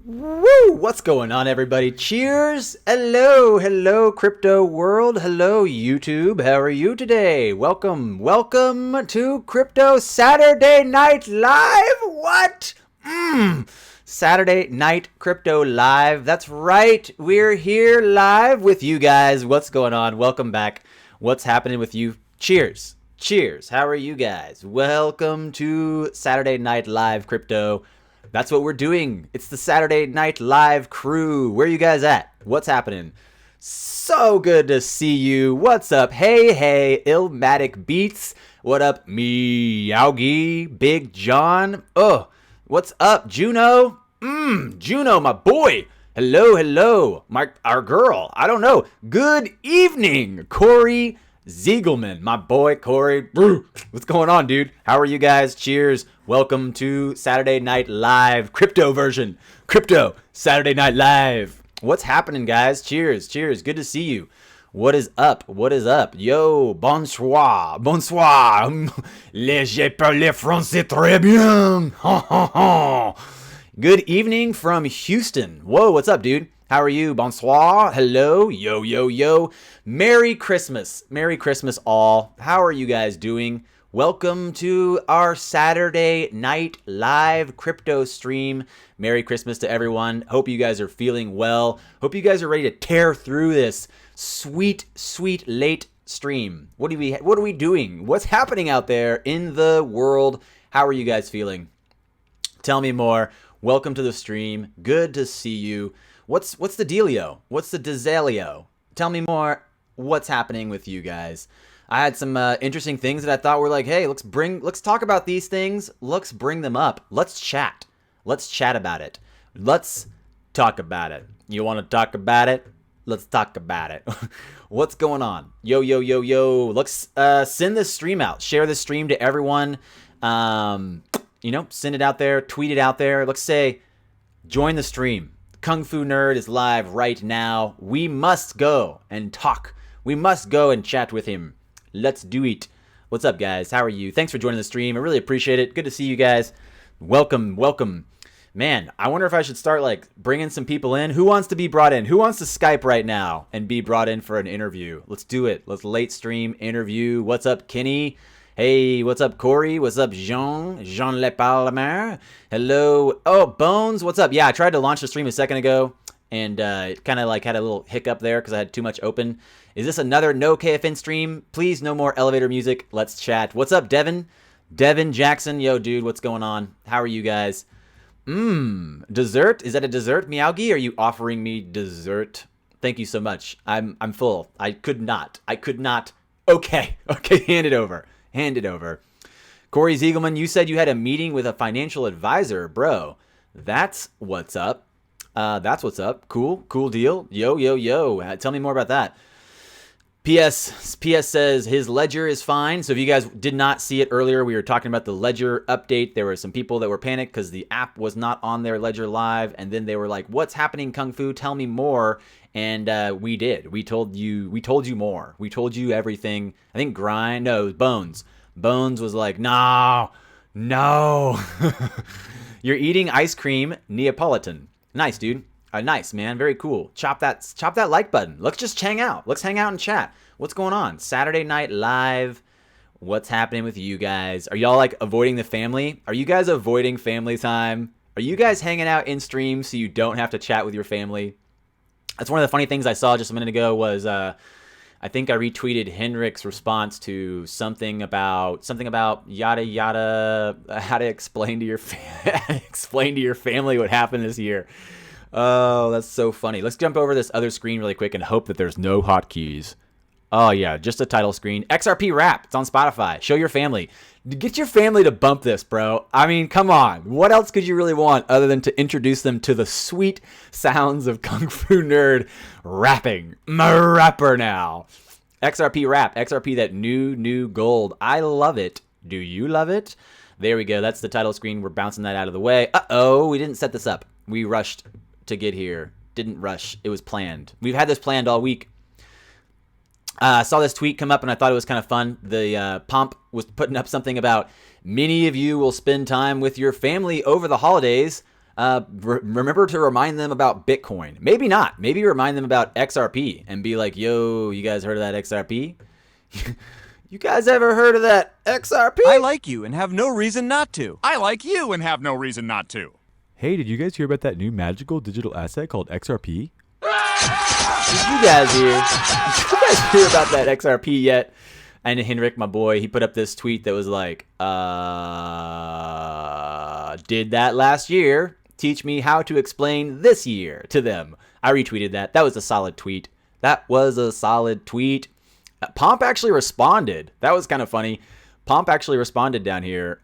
Woo! What's going on, everybody? Cheers! Hello, crypto world. Hello, YouTube. How are you today? Welcome to Crypto Saturday Night Live. What? Saturday Night Crypto Live. That's right. We're here live with you guys. What's going on? Welcome back. What's happening with you? Cheers. How are you guys? Welcome to Saturday Night Live Crypto. That's what we're doing. It's the Saturday Night Live crew. Where you guys at? What's happening? So good to see you. What's up? Hey, Illmatic Beats. What up, Meowgie? Big John. Oh, what's up, Juno? Juno, my boy. Hello. Our girl. I don't know. Good evening, Corey Ziegelman. My boy, Corey. What's going on, dude? How are you guys? Cheers. Welcome to Saturday Night Live Crypto version. Crypto Saturday Night Live. What's happening, guys? Cheers. Good to see you. What is up? Yo, bonsoir. Je parle français très bien. Good evening from Houston. Whoa, what's up, dude? How are you? Bonsoir. Hello. Yo. Merry Christmas. Merry Christmas all. How are you guys doing? Welcome to our Saturday Night Live crypto stream. Merry Christmas to everyone. Hope you guys are feeling well. Hope you guys are ready to tear through this sweet late stream. What are we doing? What's happening out there in the world? How are you guys feeling? Tell me more. Welcome to the stream. Good to see you. What's the dealio? What's the desalio? Tell me more. What's happening with you guys? I had some interesting things that I thought were like, hey, let's talk about these things. Let's bring them up. Let's chat. Let's chat about it. Let's talk about it. You want to talk about it? Let's talk about it. What's going on? Yo. Let's send this stream out. Share this stream to everyone. Send it out there. Tweet it out there. Let's say, join the stream. Kungfu Nerd is live right now. We must go and talk. We must go and chat with him. Let's do it. What's up, guys? How are you? Thanks for joining the stream. I really appreciate it. Good to see you guys. Welcome. Man, I wonder if I should start bringing some people in. Who wants to be brought in? Who wants to Skype right now and be brought in for an interview? Let's do it. Let's late stream interview. What's up, Kenny? Hey, what's up, Corey? What's up, Jean Le Palmer? Hello. Oh, Bones, what's up? Yeah, I tried to launch the stream a second ago, and it kind of had a little hiccup there because I had too much open. Is this another no KFN stream? Please, no more elevator music. Let's chat. What's up, Devin? Devin Jackson. Yo, dude, what's going on? How are you guys? Dessert? Is that a dessert, Meowgie? Are you offering me dessert? Thank you so much. I'm full. I could not. Okay, hand it over. Corey Ziegelman, you said you had a meeting with a financial advisor, bro. That's what's up. Cool deal. Yo. Tell me more about that. PS says his ledger is fine. So if you guys did not see it earlier, we were talking about the ledger update. There were some people that were panicked because the app was not on their ledger live. And then they were like, what's happening, Kung Fu? Tell me more. And we did. We told you more. We told you everything. I think Bones. Bones was like, no. You're eating ice cream Neapolitan. Nice, dude. Nice, man. Very cool. Chop that like button. Let's just hang out. Let's hang out and chat. What's going on? Saturday Night Live. What's happening with you guys? Are y'all avoiding the family? Are you guys avoiding family time? Are you guys hanging out in stream so you don't have to chat with your family? That's one of the funny things I saw just a minute ago was I think I retweeted Henrik's response to something about yada yada, how to explain to your family what happened this year. Oh, that's so funny. Let's jump over this other screen really quick and hope that there's no hotkeys. Oh, yeah, just a title screen. XRP Rap. It's on Spotify. Show your family. Get your family to bump this, bro. I mean, come on. What else could you really want other than to introduce them to the sweet sounds of Kung Fu Nerd rapping? I'm a rapper now. XRP Rap. XRP, that new gold. I love it. Do you love it? There we go. That's the title screen. We're bouncing that out of the way. Uh-oh, we didn't set this up. We rushed to get here. Didn't rush. It was planned. We've had this planned all week. I saw this tweet come up and I thought it was kind of fun. The Pomp was putting up something about many of you will spend time with your family over the holidays. Remember to remind them about Bitcoin. Maybe not. Maybe remind them about XRP and be like, yo, you guys heard of that XRP? You guys ever heard of that XRP? I like you and have no reason not to. I like you and have no reason not to. Hey, did you guys hear about that new magical digital asset called XRP? Did you guys hear about that XRP yet? And Henrik, my boy, he put up this tweet that was like, did that last year. Teach me how to explain this year to them. I retweeted that. That was a solid tweet. Pomp actually responded. That was kind of funny. Pomp actually responded down here.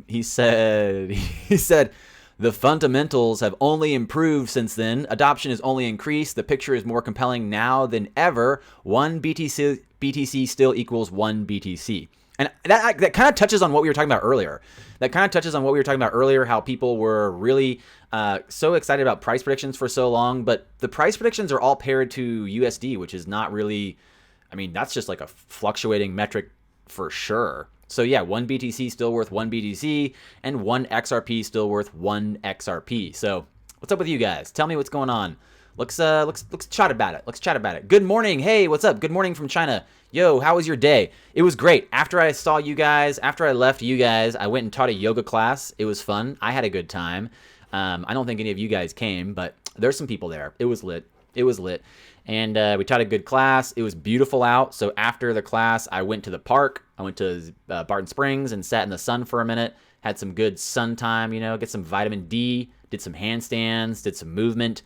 He said, the fundamentals have only improved since then. Adoption has only increased. The picture is more compelling now than ever. One BTC still equals one BTC. And that kind of touches on what we were talking about earlier. How people were really so excited about price predictions for so long. But the price predictions are all paired to USD, which is not really, I mean, that's just like a fluctuating metric for sure. So yeah, one BTC still worth one BTC, and one XRP still worth one XRP. So what's up with you guys? Tell me what's going on. Let's chat about it. Good morning. Hey, what's up? Good morning from China. Yo, how was your day? It was great. After I left you guys, I went and taught a yoga class. It was fun. I had a good time. I don't think any of you guys came, but there's some people there. It was lit. And we taught a good class. It was beautiful out. So after the class, I went to the park. I went to Barton Springs and sat in the sun for a minute. Had some good sun time, get some vitamin D, did some handstands, did some movement,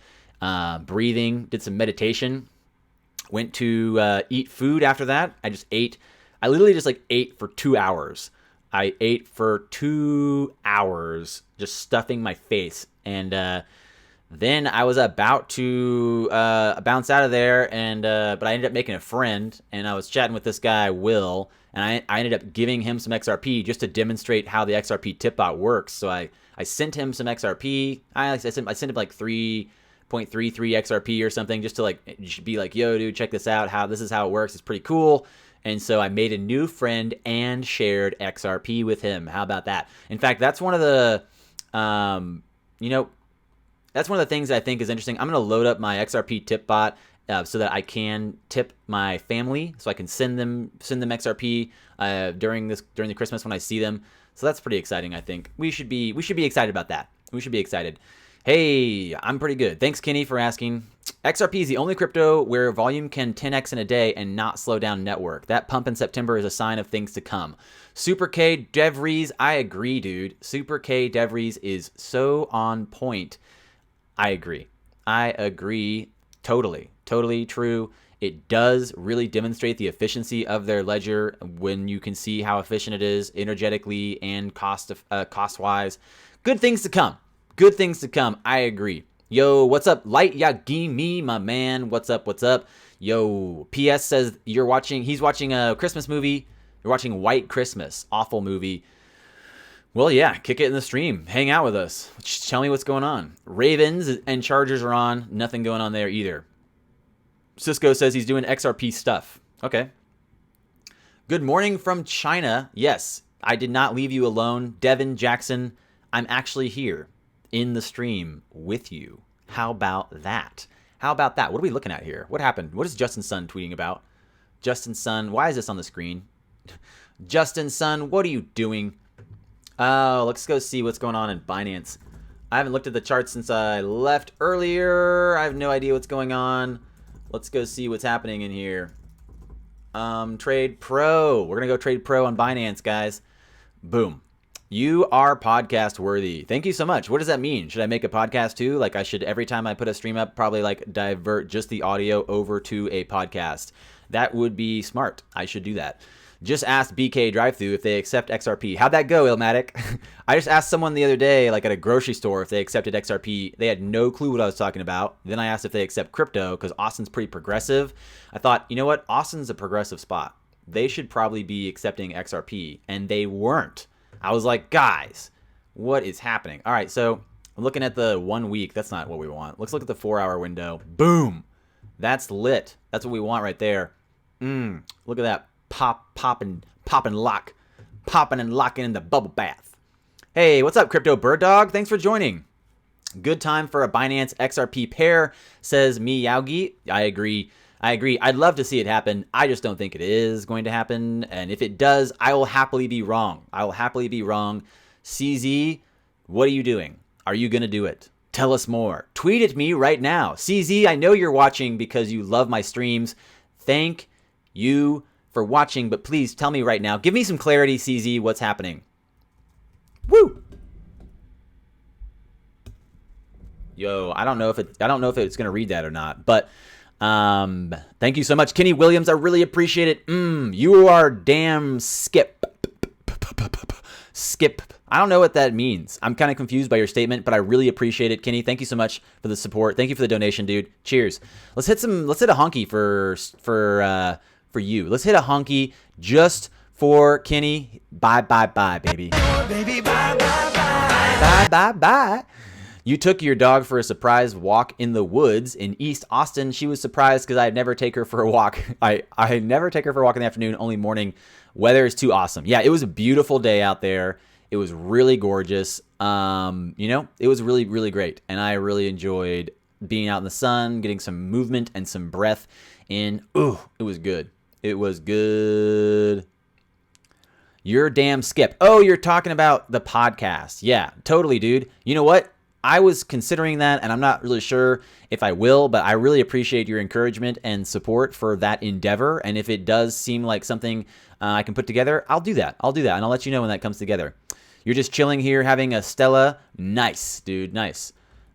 breathing, did some meditation. Went to eat food after that. I literally just ate for 2 hours. I ate for 2 hours, just stuffing my face. And then I was about to bounce out of there, but I ended up making a friend, and I was chatting with this guy, Will, and I ended up giving him some XRP just to demonstrate how the XRP tip bot works. So I sent him some XRP. I sent him like 3.33 XRP or something, just to be like, yo, dude, check this out. This is how it works. It's pretty cool. And so I made a new friend and shared XRP with him. How about that? In fact, that's one of the, that's one of the things that I think is interesting. I'm going to load up my XRP tip bot so that I can tip my family, so I can send them XRP during the Christmas when I see them. So that's pretty exciting. I think we should be excited about that. We should be excited. Hey, I'm pretty good. Thanks, Kenny, for asking. XRP is the only crypto where volume can 10x in a day and not slow down network. That pump in September is a sign of things to come. Super K DevRees, I agree, dude. Super K DevRees is so on point. I agree. Totally true. It does really demonstrate the efficiency of their ledger when you can see how efficient it is energetically and cost-wise. Good things to come. I agree. Yo, what's up? Light Yagimi, my man. What's up? Yo, PS says he's watching a Christmas movie. You're watching White Christmas. Awful movie. Well, yeah, kick it in the stream. Hang out with us. Just tell me what's going on. Ravens and Chargers are on. Nothing going on there either. Cisco says he's doing XRP stuff. Okay. Good morning from China. Yes, I did not leave you alone. Devin Jackson, I'm actually here in the stream with you. How about that? What are we looking at here? What happened? What is Justin Sun tweeting about? Justin Sun, why is this on the screen? Justin Sun, what are you doing? Oh, let's go see what's going on in Binance. I haven't looked at the charts since I left earlier. I have no idea what's going on. Let's go see what's happening in here. Trade Pro. We're going to go Trade Pro on Binance, guys. Boom. You are podcast worthy. Thank you so much. What does that mean? Should I make a podcast too? Like I should, every time I put a stream up, probably divert just the audio over to a podcast. That would be smart. I should do that. Just asked BK Drive-Thru if they accept XRP. How'd that go, Illmatic? I just asked someone the other day, at a grocery store, if they accepted XRP. They had no clue what I was talking about. Then I asked if they accept crypto, because Austin's pretty progressive. I thought, you know what? Austin's a progressive spot. They should probably be accepting XRP. And they weren't. I was like, guys, what is happening? All right, so I'm looking at the 1 week. That's not what we want. Let's look at the 4-hour window. Boom. That's lit. That's what we want right there. Look at that. Popping and locking in the bubble bath. Hey, what's up, Crypto Bird Dog? Thanks for joining. Good time for a Binance XRP pair, says Miyagi. I agree. I'd love to see it happen. I just don't think it is going to happen. And if it does, I will happily be wrong. CZ, what are you doing? Are you going to do it? Tell us more. Tweet at me right now. CZ, I know you're watching because you love my streams. Thank you for watching, but please tell me right now. Give me some clarity, CZ, what's happening. Woo! Yo, I don't know if it's going to read that or not, but thank you so much, Kenny Williams. I really appreciate it. You are damn skip. I don't know what that means. I'm kind of confused by your statement, but I really appreciate it, Kenny. Thank you so much for the support. Thank you for the donation, dude. Cheers. Let's hit a honky for you. Let's hit a honky just for Kenny. Bye, baby. Baby, bye, bye, bye. Bye. You took your dog for a surprise walk in the woods in East Austin. She was surprised because I'd never take her for a walk. I never take her for a walk in the afternoon, only morning. Weather is too awesome. Yeah, it was a beautiful day out there. It was really gorgeous. It was really, really great. And I really enjoyed being out in the sun, getting some movement and some breath in. Ooh, it was good. You're damn skip. Oh, you're talking about the podcast. Yeah, totally, dude. You know what? I was considering that, and I'm not really sure if I will, but I really appreciate your encouragement and support for that endeavor. And if it does seem like something I can put together, I'll do that. And I'll let you know when that comes together. You're just chilling here having a Stella. Nice, dude. Nice.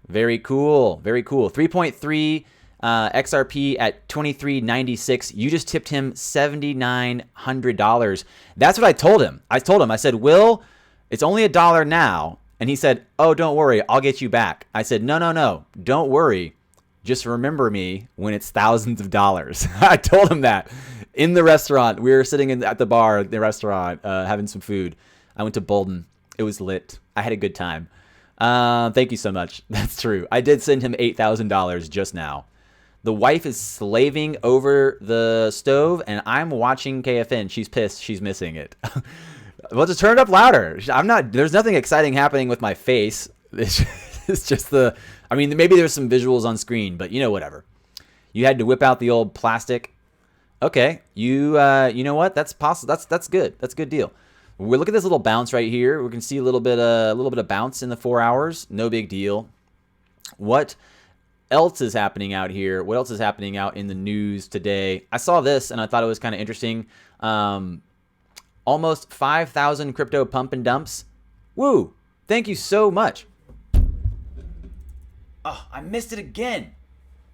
Very cool. 3.3 XRP at $23.96. You just tipped him $7,900. That's what I told him. I said, Will, it's only $1 now. And he said, oh, don't worry, I'll get you back. I said, no, don't worry. Just remember me when it's thousands of dollars. I told him that in the restaurant. We were sitting at the bar at the restaurant having some food. I went to Bolden. It was lit. I had a good time. Thank you so much. That's true. I did send him $8,000 just now. The wife is slaving over the stove, and I'm watching KFN. She's pissed. She's missing it. Well, just turn it up louder. There's nothing exciting happening with my face. It's just maybe there's some visuals on screen, but whatever. You had to whip out the old plastic. Okay. You know what? That's possible. That's good. That's a good deal. We look at this little bounce right here. We can see a little bit of bounce in the 4 hours. No big deal. What else is happening out here? What else is happening out in the news today? I saw this and I thought it was kind of interesting. Almost 5,000 crypto pump and dumps. Woo! Thank you so much. Oh, I missed it again.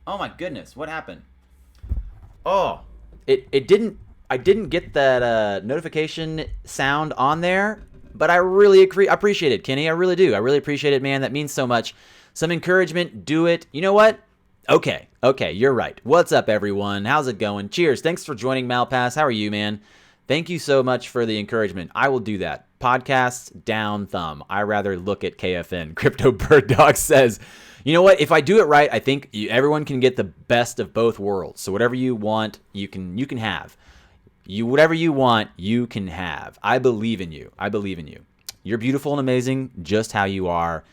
Oh my goodness, what happened? Oh, it didn't. I didn't get that notification sound on there, but I really appreciate it, Kenny. I really do. I really appreciate it, man. That means so much. Some encouragement. Do it. You know what? Okay. You're right. What's up, everyone? How's it going? Cheers. Thanks for joining Malpass. How are you, man? Thank you so much for the encouragement. I will do that. Podcasts, down thumb. I rather look at KFN. Crypto Bird Dog says, you know what? If I do it right, I think everyone can get the best of both worlds. So whatever you want, you can have. Whatever you want, you can have. I believe in you. You're beautiful and amazing, just how you are.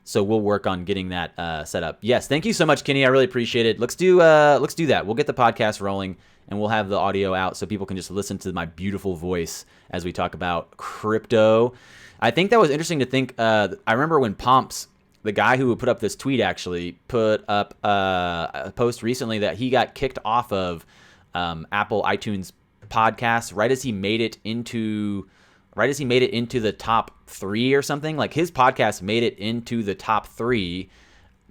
So we'll work on getting that set up. Yes, thank you so much, Kenny. I really appreciate it. Let's do that. We'll get the podcast rolling. And we'll have the audio out so people can just listen to my beautiful voice as we talk about crypto. I think that was interesting to think. I remember when Pomps, the guy who put up this tweet, actually put up a post recently that he got kicked off of Apple iTunes podcasts right as he made it into the top 3 or something. Like his podcast made it into the top 3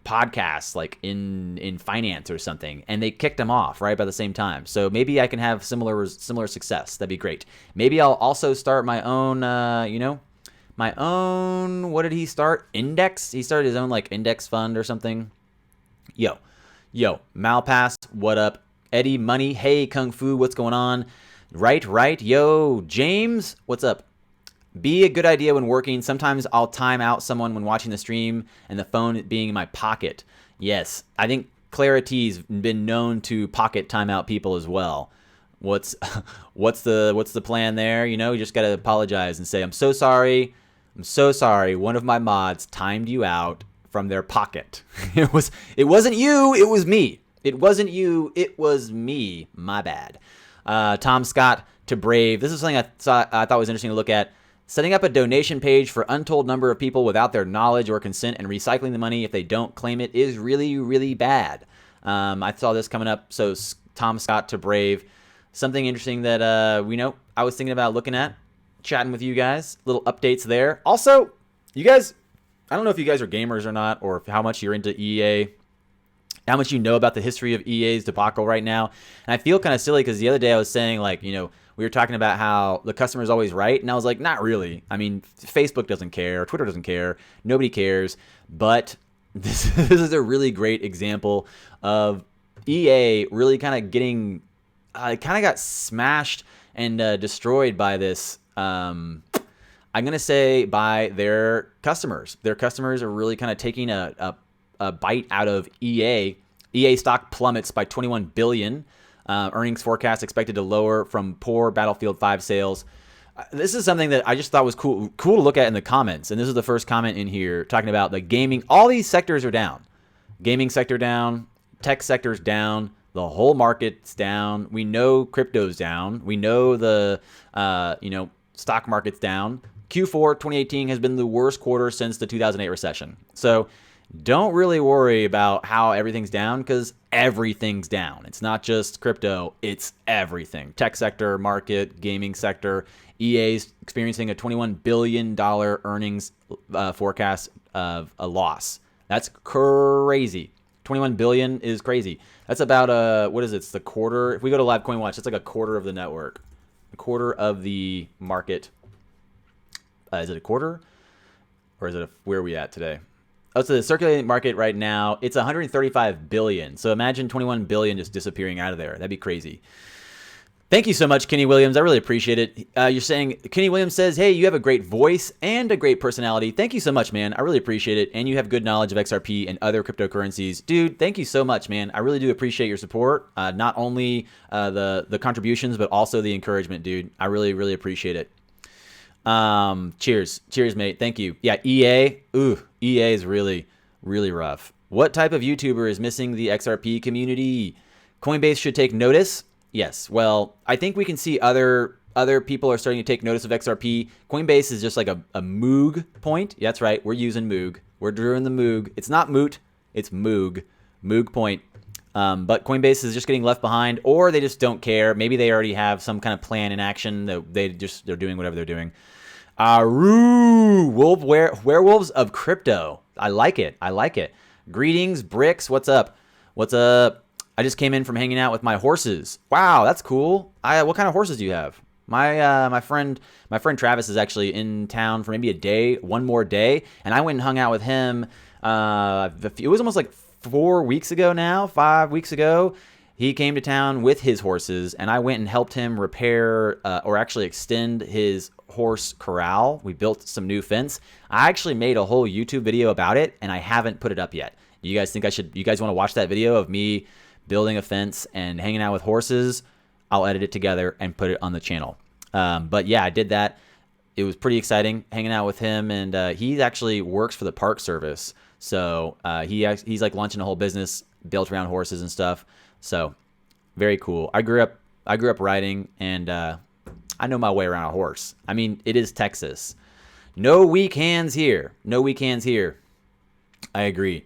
podcasts, like in finance or something, and they kicked him off right by the same time. So maybe I can have similar success. That'd be great. Maybe I'll also start my own what did he start? Index? He started his own like index fund or something. Yo, Malpass, what up? Eddie Money, hey Kungfu, what's going on? Right. Yo, James, what's up? Be a good idea when working. Sometimes I'll time out someone when watching the stream and the phone being in my pocket. Yes, I think Clarity's been known to pocket timeout people as well. What's the plan there? You just got to apologize and say, I'm so sorry. One of my mods timed you out from their pocket. It wasn't you, it was me. It wasn't you, it was me. My bad. Tom Scott to Brave. This is something I thought was interesting to look at. Setting up a donation page for untold number of people without their knowledge or consent and recycling the money if they don't claim it is really, really bad. I saw this coming up. So Tom Scott to Brave. Something interesting that I was thinking about looking at, chatting with you guys. Little updates there. Also, you guys, I don't know if you guys are gamers or not, or how much you're into EA, how much you know about the history of EA's debacle right now. And I feel kind of silly because the other day I was saying, like, we were talking about how the customer is always right. And I was like, not really. I mean, Facebook doesn't care. Twitter doesn't care. Nobody cares. But this is a really great example of EA really kind of getting, got smashed and destroyed by this. I'm going to say by their customers. Their customers are really kind of taking a bite out of EA. EA stock plummets by $21 billion. Earnings forecast expected to lower from poor Battlefield 5 sales. This is something that I just thought was cool to look at in the comments. And this is the first comment in here talking about the gaming. All these sectors are down. Gaming sector down. Tech sector's down. The whole market's down. We know crypto's down. We know the stock market's down. Q4 2018 has been the worst quarter since the 2008 recession. So don't really worry about how everything's down because everything's down. It's not just crypto, it's everything. Tech sector, market, gaming sector. EA's experiencing a $21 billion earnings forecast of a loss. That's crazy. 21 billion is crazy. That's about what is it? It's the quarter. If we go to Live Coin Watch, it's like a quarter of the network. A quarter of the market. Is it a quarter? Or is it where are we at today? Oh, so the circulating market right now, it's 135 billion. So imagine 21 billion just disappearing out of there. That'd be crazy. Thank you so much, Kenny Williams. I really appreciate it. You're saying, Kenny Williams says, hey, you have a great voice and a great personality. Thank you so much, man. I really appreciate it. And you have good knowledge of XRP and other cryptocurrencies. Dude, thank you so much, man. I really do appreciate your support. Not only the contributions, but also the encouragement, dude. I really, really appreciate it. Cheers, mate. Thank you. Yeah, EA. EA is really, really rough. What type of YouTuber is missing the XRP community? Coinbase should take notice. Yes. Well, I think we can see other people are starting to take notice of XRP. Coinbase is just like a Moog point. Yeah, that's right. We're using Moog. We're doing the Moog. It's not Moot. It's Moog. Moog point. But Coinbase is just getting left behind, or they just don't care. Maybe they already have some kind of plan in action that they're doing whatever they're doing. Werewolves of crypto. I like it. Greetings, Bricks. What's up? I just came in from hanging out with my horses. Wow, that's cool. What kind of horses do you have? My friend Travis is actually in town for maybe one more day, and I went and hung out with him. It was almost like 5 weeks ago. He came to town with his horses, and I went and helped him repair or actually extend his horse corral. We built some new fence. I actually made a whole YouTube video about it, and I haven't put it up yet. You guys think I should? You guys want to watch that video of me building a fence and hanging out with horses? I'll edit it together and put it on the channel. But yeah, I did that. It was pretty exciting hanging out with him, and he actually works for the Park Service. So he's like launching a whole business built around horses and stuff. So very cool. I grew up riding, and I know my way around a horse. I mean, it is Texas. No weak hands here. I agree.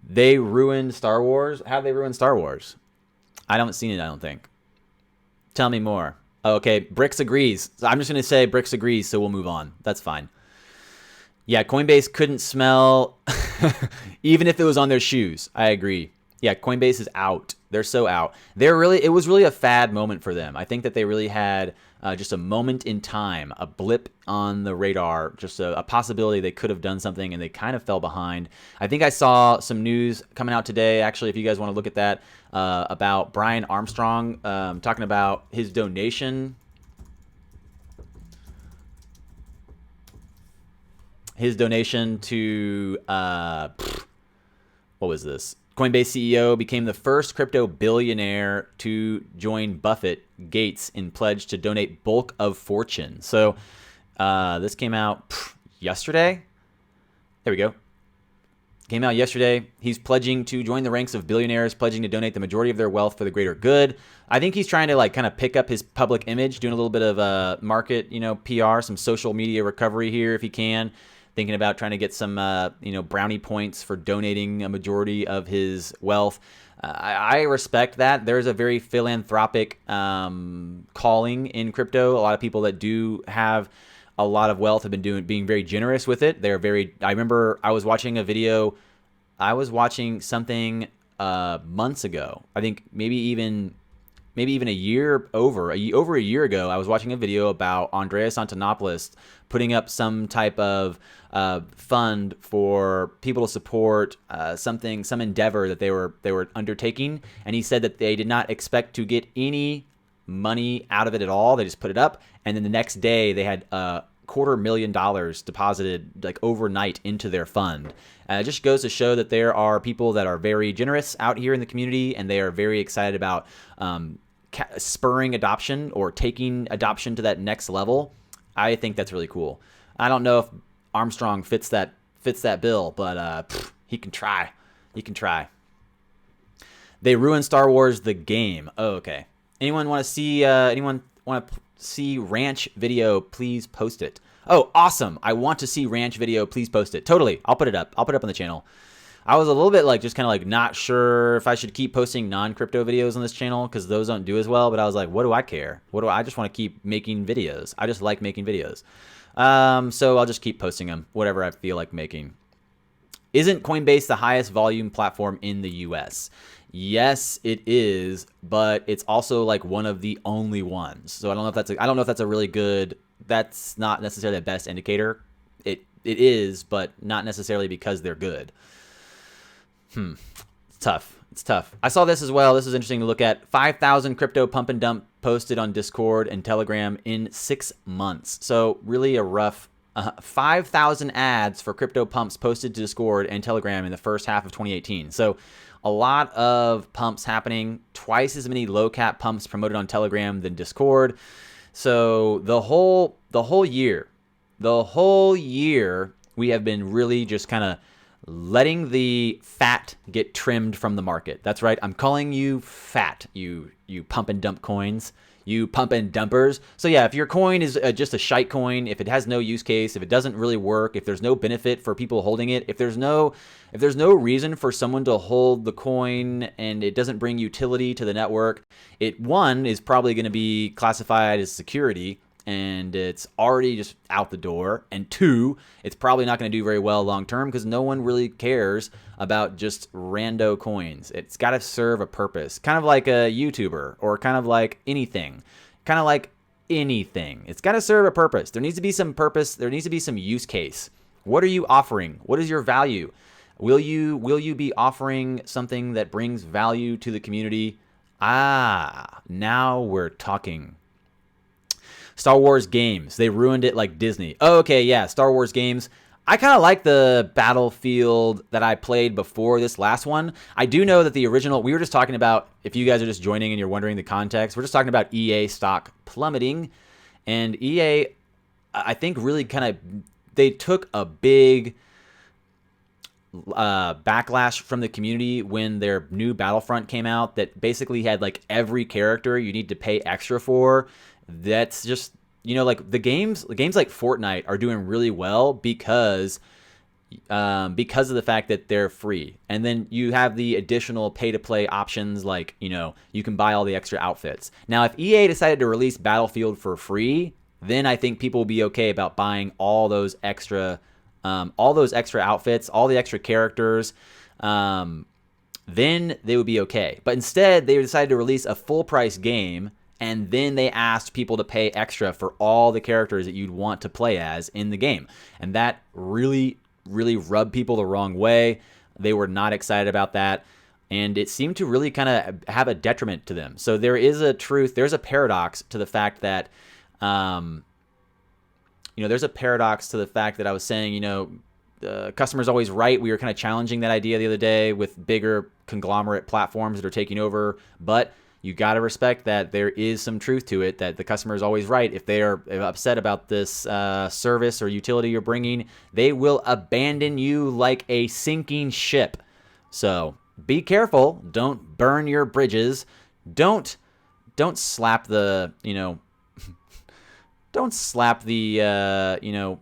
They ruined Star Wars. How they ruined Star Wars? I haven't seen it, I don't think. Tell me more. Okay, Bricks agrees. I'm just going to say Bricks agrees, so we'll move on. That's fine. Yeah, Coinbase couldn't smell even if it was on their shoes. I agree. Yeah, Coinbase is out. They're so out. It was really a fad moment for them. I think that they really had just a moment in time, a blip on the radar, just a possibility they could have done something, and they kind of fell behind. I think I saw some news coming out today, actually, if you guys want to look at that, about Brian Armstrong talking about his donation. His donation to, what was this? Coinbase CEO became the first crypto billionaire to join Buffett, Gates in pledge to donate bulk of fortune. So this came out yesterday. There we go. Came out yesterday. He's pledging to join the ranks of billionaires, pledging to donate the majority of their wealth for the greater good. I think he's trying to like kind of pick up his public image, doing a little bit of market, PR, some social media recovery here if he can. Thinking about trying to get some, brownie points for donating a majority of his wealth. I respect that. There's a very philanthropic calling in crypto. A lot of people that do have a lot of wealth have been being very generous with it. I remember I was watching a video. I was watching something months ago. I think maybe even over a year ago, I was watching a video about Andreas Antonopoulos putting up some type of fund for people to support some endeavor that they were undertaking, and he said that they did not expect to get any money out of it at all. They just put it up, and then the next day they had $250,000 deposited like overnight into their fund. It just goes to show that there are people that are very generous out here in the community, and they are very excited about spurring adoption or taking adoption to that next level. I think that's really cool. I don't know if Armstrong fits that bill, but he can try. They ruined Star Wars the game. Oh, okay. Anyone want to see ranch video? Please post it. Oh, awesome. I want to see ranch video. Please post it. Totally. I'll put it up. On the channel. I was a little bit like just kind of like not sure if I should keep posting non-crypto videos on this channel because those don't do as well. But I was like, what do I care? I just want to keep making videos. I just like making videos. So I'll just keep posting them, whatever I feel like making. Isn't Coinbase the highest volume platform in the US? Yes, it is, but it's also like one of the only ones. So I don't know if that's a really good. That's not necessarily the best indicator. It is, but not necessarily because they're good. It's tough. I saw this as well. This is interesting to look at. 5,000 crypto pump and dump posted on Discord and Telegram in 6 months. So really a rough 5,000 ads for crypto pumps posted to Discord and Telegram in the first half of 2018. So a lot of pumps happening. Twice as many low cap pumps promoted on Telegram than Discord. So the whole year we have been really just kind of letting the fat get trimmed from the market. That's right. I'm calling you fat, you pump and dump coins, you pump and dumpers. So yeah, if your coin is just a shite coin, if it has no use case, if it doesn't really work, if there's no benefit for people holding it, if there's no reason for someone to hold the coin and it doesn't bring utility to the network, it one is probably going to be classified as security, and it's already just out the door. And two, it's probably not going to do very well long term because no one really cares about just rando coins. It's got to serve a purpose, kind of like a YouTuber or kind of like anything. It's got to serve a purpose. There needs to be some purpose. There needs to be some use case. What are you offering? What is your value? Will you be offering something that brings value to the community? Now we're talking. Star Wars games. They ruined it like Disney. Oh, okay, yeah, Star Wars games. I kind of like the Battlefield that I played before this last one. I do know that the original, we were just talking about, if you guys are just joining and you're wondering the context, we're just talking about EA stock plummeting. And EA, I think really they took a big backlash from the community when their new Battlefront came out that basically had like every character you need to pay extra for. That's just, like the games like Fortnite are doing really well because of the fact that they're free. And then you have the additional pay to play options like, you can buy all the extra outfits. Now, if EA decided to release Battlefield for free, then I think people will be okay about buying all those extra outfits, all the extra characters. Then they would be okay. But instead, they decided to release a full price game. And then they asked people to pay extra for all the characters that you'd want to play as in the game. And that really, really rubbed people the wrong way. They were not excited about that. And it seemed to really kind of have a detriment to them. So there is a truth. There's a paradox to the fact that, there's a paradox to the fact that I was saying, the customer's always right. We were kind of challenging that idea the other day with bigger conglomerate platforms that are taking over. But you got to respect that there is some truth to it, that the customer is always right. If they are upset about this service or utility you're bringing, they will abandon you like a sinking ship. So be careful. Don't burn your bridges. Don't slap the, don't slap the,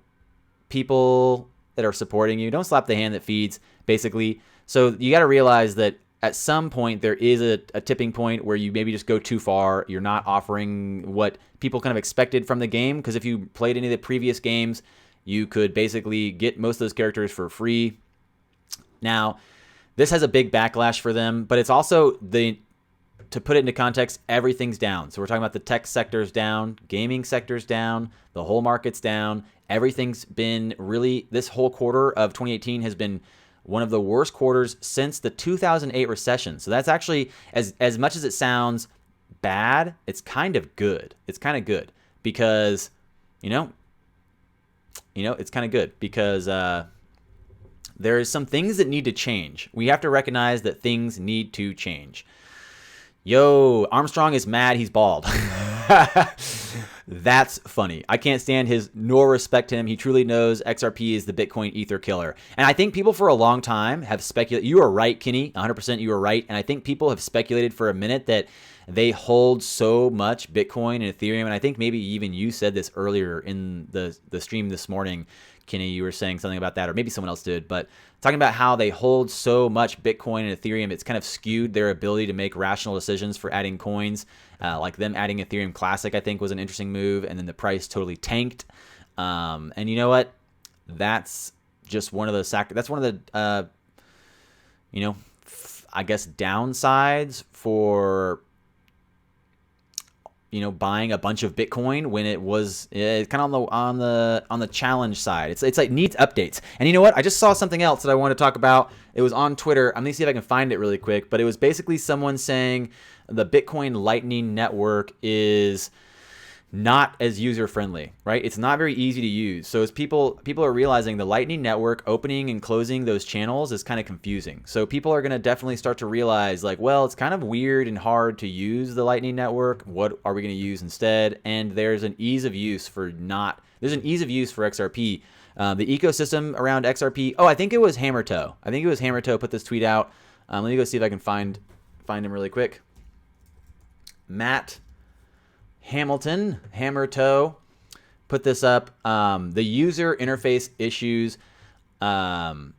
people that are supporting you. Don't slap the hand that feeds, basically. So you got to realize that at some point there is a tipping point where you maybe just go too far. You're not offering what people kind of expected from the game, because if you played any of the previous games, you could basically get most of those characters for free. Now, this has a big backlash for them, but it's also to put it into context, everything's down. So we're talking about the tech sector's down, gaming sector's down, the whole market's down. Everything's been really, this whole quarter of 2018 has been one of the worst quarters since the 2008 recession. So that's actually, as much as it sounds bad, it's kind of good. It's kind of good because, it's kind of good because there is some things that need to change. We have to recognize that things need to change. Yo, Armstrong is mad he's bald. That's funny. I can't stand his nor respect him. He truly knows XRP is the Bitcoin Ether killer. And I think people for a long time have speculated. You are right, Kenny. 100% you are right. And I think people have speculated for a minute that they hold so much Bitcoin and Ethereum. And I think maybe even you said this earlier in the stream this morning, Kenny. You were saying something about that, or maybe someone else did. But talking about how they hold so much Bitcoin and Ethereum, it's kind of skewed their ability to make rational decisions for adding coins. Like them adding Ethereum Classic, I think, was an interesting move, and then the price totally tanked. And you know what? That's just one of the that's one of the I guess downsides for buying a bunch of Bitcoin when it's kind of on the challenge side. It's like needs updates. And you know what? I just saw something else that I want to talk about. It was on Twitter. I'm gonna see if I can find it really quick. But it was basically someone saying the Bitcoin Lightning Network is not as user friendly, right? It's not very easy to use. So as people are realizing, the Lightning Network opening and closing those channels is kind of confusing. So people are going to definitely start to realize, like, well, it's kind of weird and hard to use the Lightning Network. What are we going to use instead? And there's an ease of use for XRP. The ecosystem around XRP. Oh, I think it was Hammertoe. Put this tweet out. Let me go see if I can find him really quick. Matt Hamilton, Hammertoe, put this up. The user interface issues highlighted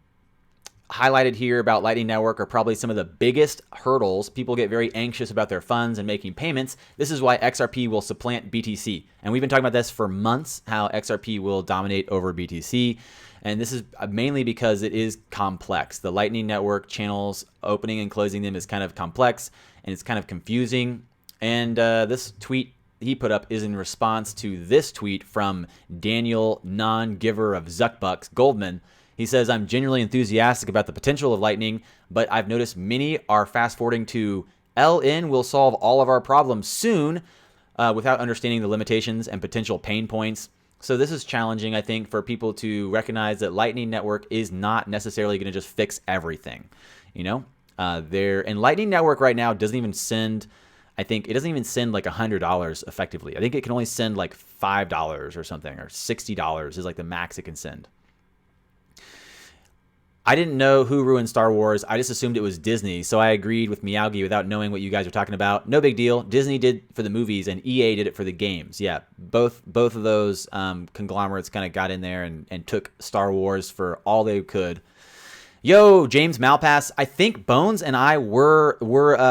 here about Lightning Network are probably some of the biggest hurdles. People get very anxious about their funds and making payments. This is why XRP will supplant BTC. And we've been talking about this for months, how XRP will dominate over BTC. And this is mainly because it is complex. The Lightning Network channels, opening and closing them is kind of complex, and it's kind of confusing. And this tweet he put up is in response to this tweet from Daniel, non-giver of Zuckbucks, Goldman. He says, I'm genuinely enthusiastic about the potential of Lightning, but I've noticed many are fast-forwarding to LN will solve all of our problems soon without understanding the limitations and potential pain points. So this is challenging, I think, for people to recognize that Lightning Network is not necessarily going to just fix everything. And Lightning Network right now doesn't even send... I think it doesn't even send like $100 effectively. I think it can only send like $5 or something, or $60 is like the max it can send. I didn't know who ruined Star Wars. I just assumed it was Disney, so I agreed with Miyagi without knowing what you guys are talking about. No big deal. Disney did for the movies, and EA did it for the games. Yeah, both of those conglomerates kind of got in there and took Star Wars for all they could. Yo, James Malpass. I think Bones and I were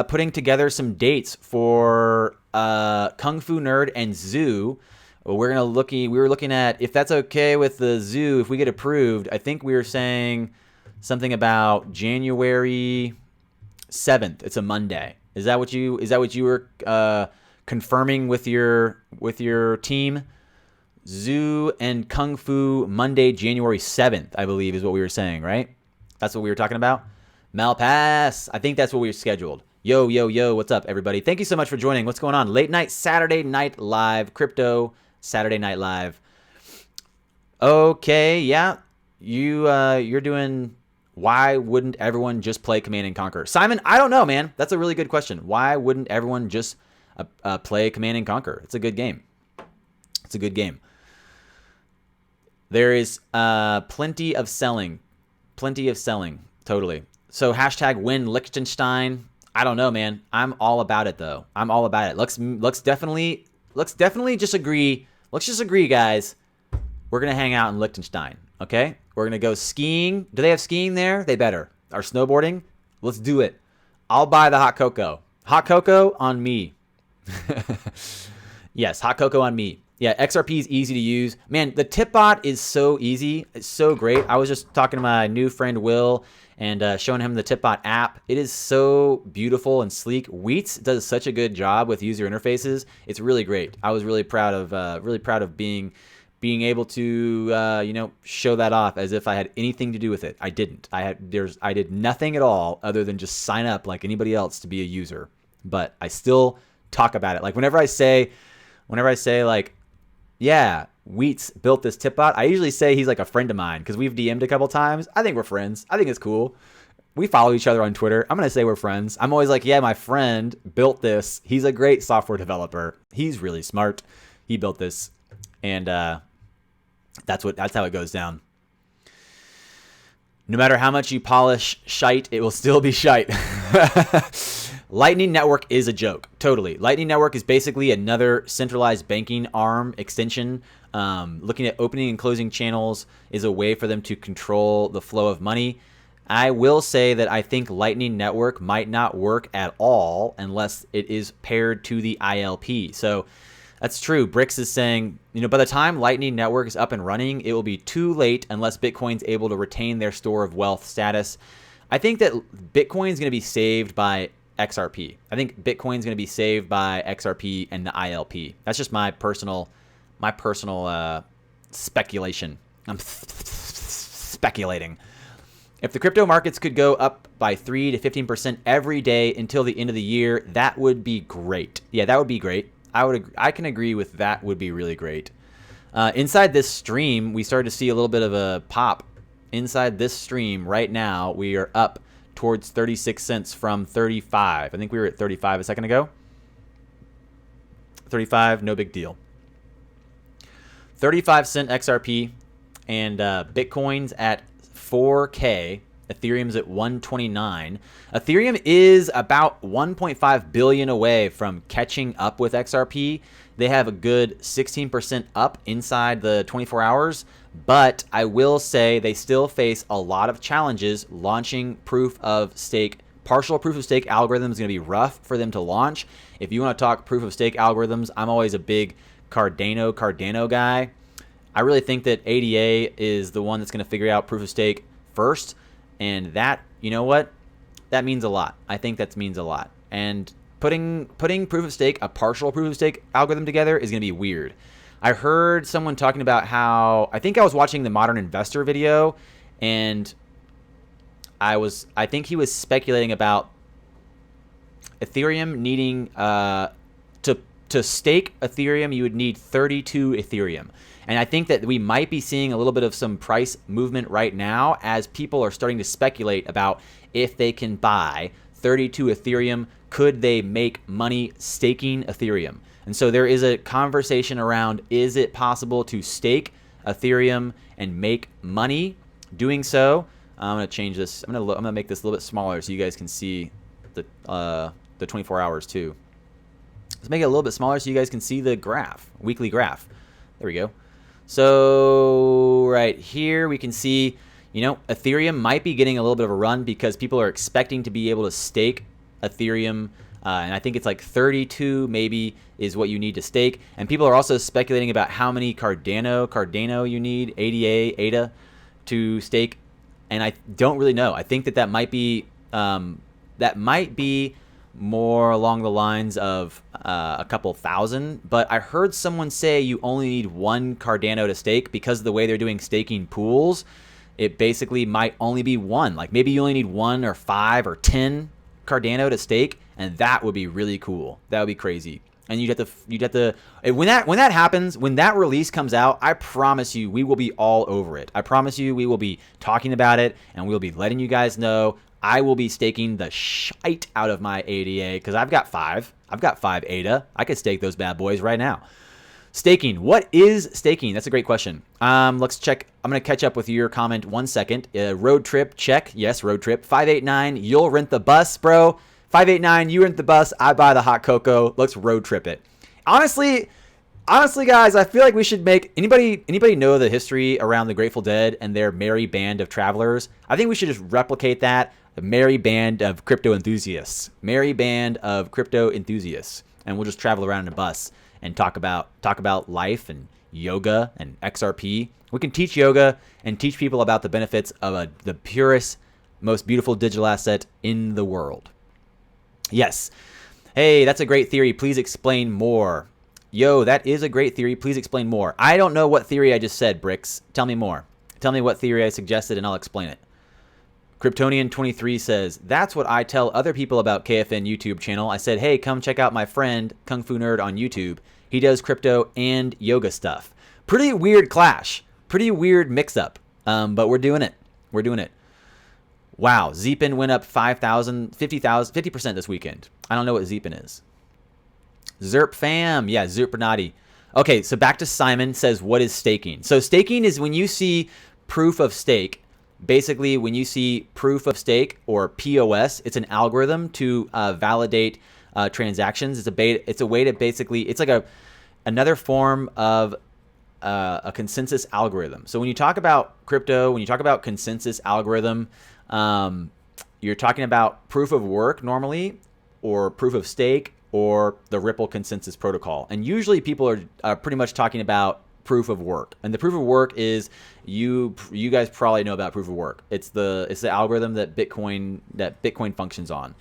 putting together some dates for Kungfu Nerd and Zoo. We were looking at if that's okay with the Zoo, if we get approved. I think we were saying something about January 7th. It's a Monday. Is that what you were confirming with your team? Zoo and Kung Fu Monday, January 7th, I believe is what we were saying, right? That's what we were talking about? Malpass. I think that's what we scheduled. Yo, what's up, everybody? Thank you so much for joining. What's going on? Late night, Saturday Night Live, crypto, Saturday Night Live. Okay, yeah. You're doing Why wouldn't everyone just play Command and Conquer? Simon, I don't know, man. That's a really good question. Why wouldn't everyone just play Command and Conquer? It's a good game. It's a good game. There is plenty of selling. Plenty of selling. Totally. So hashtag win Liechtenstein. I don't know, man. I'm all about it, though. I'm all about it. Let's definitely just agree. Let's just agree, guys. We're going to hang out in Liechtenstein, okay? We're going to go skiing. Do they have skiing there? They better. Or snowboarding? Let's do it. I'll buy the hot cocoa. Hot cocoa on me. Yes, hot cocoa on me. Yeah, XRP is easy to use. Man, the tip bot is so easy. It's so great. I was just talking to my new friend Will and showing him the TipBot app. It is so beautiful and sleek. Wheats does such a good job with user interfaces. It's really great. I was really proud of being able to show that off as if I had anything to do with it. I didn't. I did nothing at all other than just sign up like anybody else to be a user. But I still talk about it. Like whenever I say like, yeah, Wheats built this tip bot, I usually say he's like a friend of mine because we've DM'd a couple times. I think we're friends. I think it's cool. We follow each other on Twitter. I'm going to say we're friends. I'm always like, yeah, my friend built this. He's a great software developer. He's really smart. He built this. And that's how it goes down. No matter how much you polish shite, it will still be shite. Lightning Network is a joke. Totally. Lightning Network is basically another centralized banking arm extension. Looking at opening and closing channels is a way for them to control the flow of money. I will say that I think Lightning Network might not work at all unless it is paired to the ILP. So that's true. Brix is saying, by the time Lightning Network is up and running, it will be too late unless Bitcoin's able to retain their store of wealth status. I think that Bitcoin's going to be saved by XRP. I think Bitcoin's going to be saved by XRP and the ILP. That's just my personal speculation. I'm speculating. If the crypto markets could go up by 3 to 15% every day until the end of the year, that would be great. Yeah, that would be great. I can agree with that. Would be really great. Inside this stream, we started to see a little bit of a pop. Inside this stream right now, we are up towards 36 cents from 35. I think we were at 35 a second ago. 35, no big deal. 35-cent XRP and Bitcoin's at 4K. Ethereum's at 129. Ethereum is about 1.5 billion away from catching up with XRP. They have a good 16% up inside the 24 hours, but I will say they still face a lot of challenges launching proof of stake. Partial proof of stake algorithm is going to be rough for them to launch. If you want to talk proof of stake algorithms, I'm always a big Cardano guy. I really think that ADA is the one that's going to figure out proof of stake first. And that, you know what? That means a lot. I think that means a lot. And putting proof of stake, a partial proof of stake algorithm together is going to be weird. I heard someone talking about how, I think I was watching the Modern Investor video, and I think he was speculating about Ethereum needing, to stake Ethereum, you would need 32 Ethereum. And I think that we might be seeing a little bit of some price movement right now as people are starting to speculate about if they can buy 32 Ethereum, could they make money staking Ethereum? And so there is a conversation around, is it possible to stake Ethereum and make money doing so? I'm going to change this. I'm going to make this a little bit smaller so you guys can see the 24 hours too. Let's make it a little bit smaller so you guys can see the graph, weekly graph. There we go. So right here we can see, Ethereum might be getting a little bit of a run because people are expecting to be able to stake Ethereum. And I think it's like 32 maybe is what you need to stake. And people are also speculating about how many Cardano you need, ADA to stake. And I don't really know. I think that might be more along the lines of a couple thousand, but I heard someone say you only need one Cardano to stake because of the way they're doing staking pools. It basically might only be one. Like maybe you only need 1 or 5 or 10 Cardano to stake, and that would be really cool. That would be crazy. And you'd have to when that happens, when that release comes out, I promise you we will be all over it. I promise you we will be talking about it, and we'll be letting you guys know. I will be staking the shite out of my ADA because I've got 5 ADA. I could stake those bad boys right now. Staking. What is staking? That's a great question. Let's check. I'm going to catch up with your comment 1 second. Road trip, check. Yes, road trip. 589, you'll rent the bus, bro. 589, you rent the bus. I buy the hot cocoa. Let's road trip it. Honestly, guys, I feel like we should make anybody know the history around the Grateful Dead and their merry band of travelers? I think we should just replicate that. The merry band of crypto enthusiasts. Merry band of crypto enthusiasts. And we'll just travel around in a bus and talk about life and yoga and XRP. We can teach yoga and teach people about the benefits of the purest, most beautiful digital asset in the world. Yes. Hey, that's a great theory. Please explain more. Yo, that is a great theory. Please explain more. I don't know what theory I just said, Bricks. Tell me more. Tell me what theory I suggested and I'll explain it. Kryptonian23 says, that's what I tell other people about KFN YouTube channel. I said, hey, come check out my friend Kungfu Nerd on YouTube. He does crypto and yoga stuff. Pretty weird clash. Pretty weird mix-up. But we're doing it. We're doing it. Wow, Zeepin went up 5,000, 50,000, 50% this weekend. I don't know what Zeepin is. Zerp fam. Yeah, Zerpernati. Okay, so back to Simon says, what is staking? So staking is when you see proof of stake. Basically, when you see proof of stake or POS, it's an algorithm to validate transactions. It's a way to basically, it's like another form of a consensus algorithm. So when you talk about crypto, when you talk about consensus algorithm, you're talking about proof of work normally, or proof of stake, or the Ripple consensus protocol. And usually people are pretty much talking about proof of work. And the proof of work is you guys probably know about proof of work. It's the algorithm that Bitcoin functions on.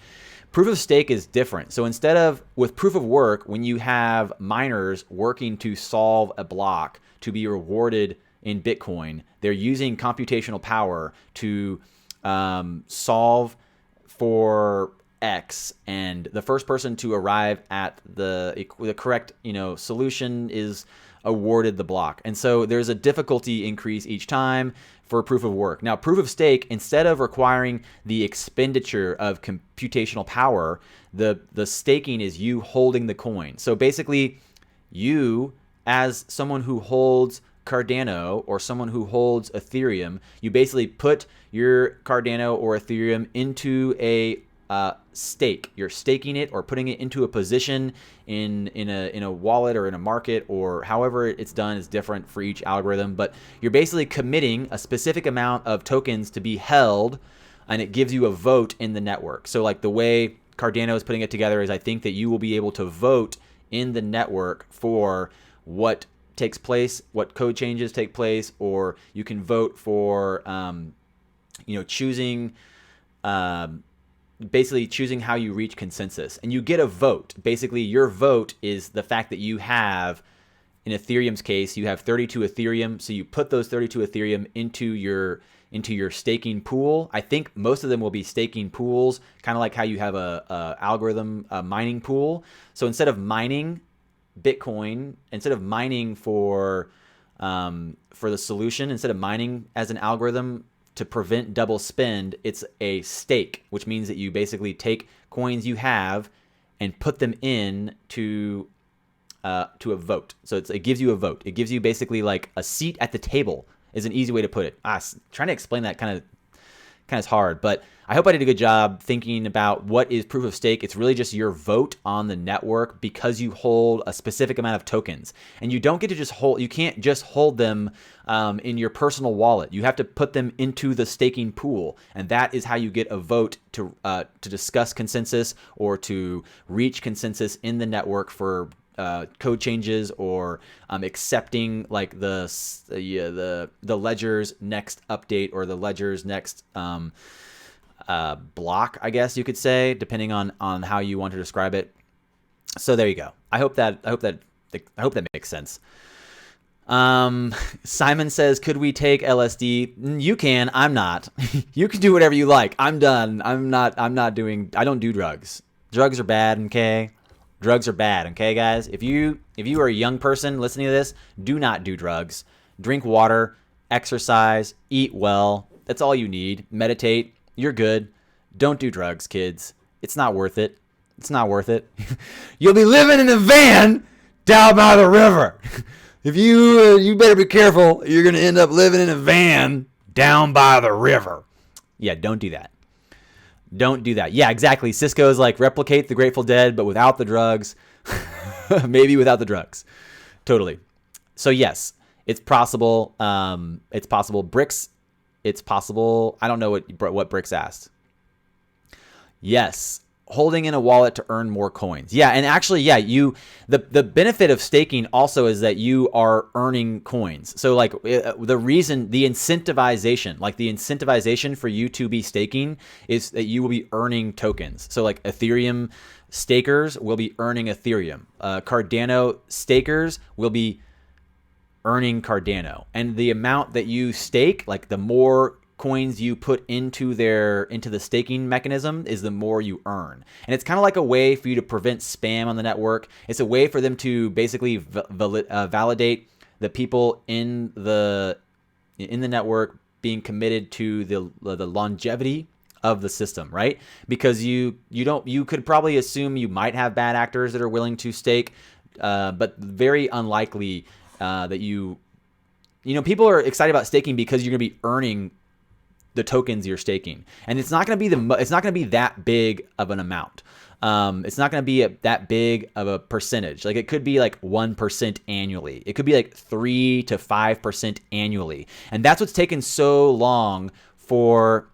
Proof of stake is different. So instead of with proof of work, when you have miners working to solve a block to be rewarded in Bitcoin, they're using computational power to solve for X, and the first person to arrive at the correct solution is awarded the block. And so there's a difficulty increase each time for proof of work. Now, proof of stake, instead of requiring the expenditure of computational power, the staking is you holding the coin. So basically, you, as someone who holds Cardano or someone who holds Ethereum, you basically put your Cardano or Ethereum into a stake. You're staking it or putting it into a position in a wallet or in a market, or however it's done is different for each algorithm, but you're basically committing a specific amount of tokens to be held, and it gives you a vote in the network. So like the way Cardano is putting it together is I think that you will be able to vote in the network for what takes place, what code changes take place, or you can vote for choosing basically choosing how you reach consensus, and you get a vote. Basically, your vote is the fact that you have, in Ethereum's case, you have 32 Ethereum, so you put those 32 Ethereum into your staking pool. I think most of them will be staking pools, kind of like how you have a algorithm, a mining pool. So instead of mining Bitcoin, instead of mining for the solution, instead of mining as an algorithm to prevent double spend, it's a stake, which means that you basically take coins you have and put them in to a vote. So it gives you a vote. It gives you basically like a seat at the table is an easy way to put it. Trying to explain that kind of is hard, but I hope I did a good job thinking about what is proof of stake. It's really just your vote on the network because you hold a specific amount of tokens, and you don't get to just hold. You can't just hold them in your personal wallet. You have to put them into the staking pool, and that is how you get a vote to discuss consensus or to reach consensus in the network for code changes or accepting like the ledger's next update or the ledger's next block, I guess you could say, depending on how you want to describe it. So there you go. I hope that makes sense. Simon says, could we take LSD? You can. I'm not. You can do whatever you like. I'm done. I don't do drugs. Drugs are bad, okay? Drugs are bad, okay, guys? If you are a young person listening to this, do not do drugs. Drink water, exercise, eat well. That's all you need. Meditate. You're good. Don't do drugs, kids. It's not worth it. It's not worth it. You'll be living in a van down by the river. If you better be careful. You're going to end up living in a van down by the river. Yeah, don't do that. Don't do that. Yeah, exactly. Cisco's like replicate the Grateful Dead, but without the drugs. Maybe without the drugs. Totally. So yes, it's possible. It's possible. Bricks. It's possible. I don't know what Bricks asked. Yes. Holding in a wallet to earn more coins. Yeah, and actually, yeah, the benefit of staking also is that you are earning coins. So like the incentivization for you to be staking is that you will be earning tokens. So like Ethereum stakers will be earning Ethereum. Cardano stakers will be earning Cardano. And the amount that you stake, like the more coins you put into the staking mechanism is the more you earn. And it's kind of like a way for you to prevent spam on the network. It's a way for them to basically validate the people in the network being committed to the longevity of the system, right? Because you could probably assume you might have bad actors that are willing to stake, but very unlikely that people are excited about staking because you're going to be earning the tokens you're staking, and it's not going to be that big of an amount. It's not going to be that big of a percentage. Like it could be like 1% annually. It could be like 3 to 5% annually, and that's what's taken so long for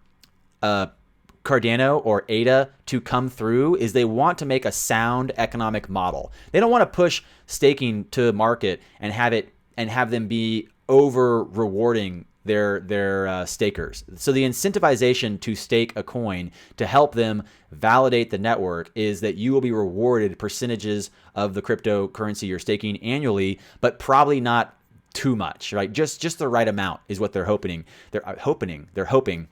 Cardano or ADA to come through. Is they want to make a sound economic model. They don't want to push staking to market and have them be over rewarding their stakers. So the incentivization to stake a coin to help them validate the network is that you will be rewarded percentages of the cryptocurrency you're staking annually, but probably not too much, right? Just the right amount is what they're hoping. They're hoping.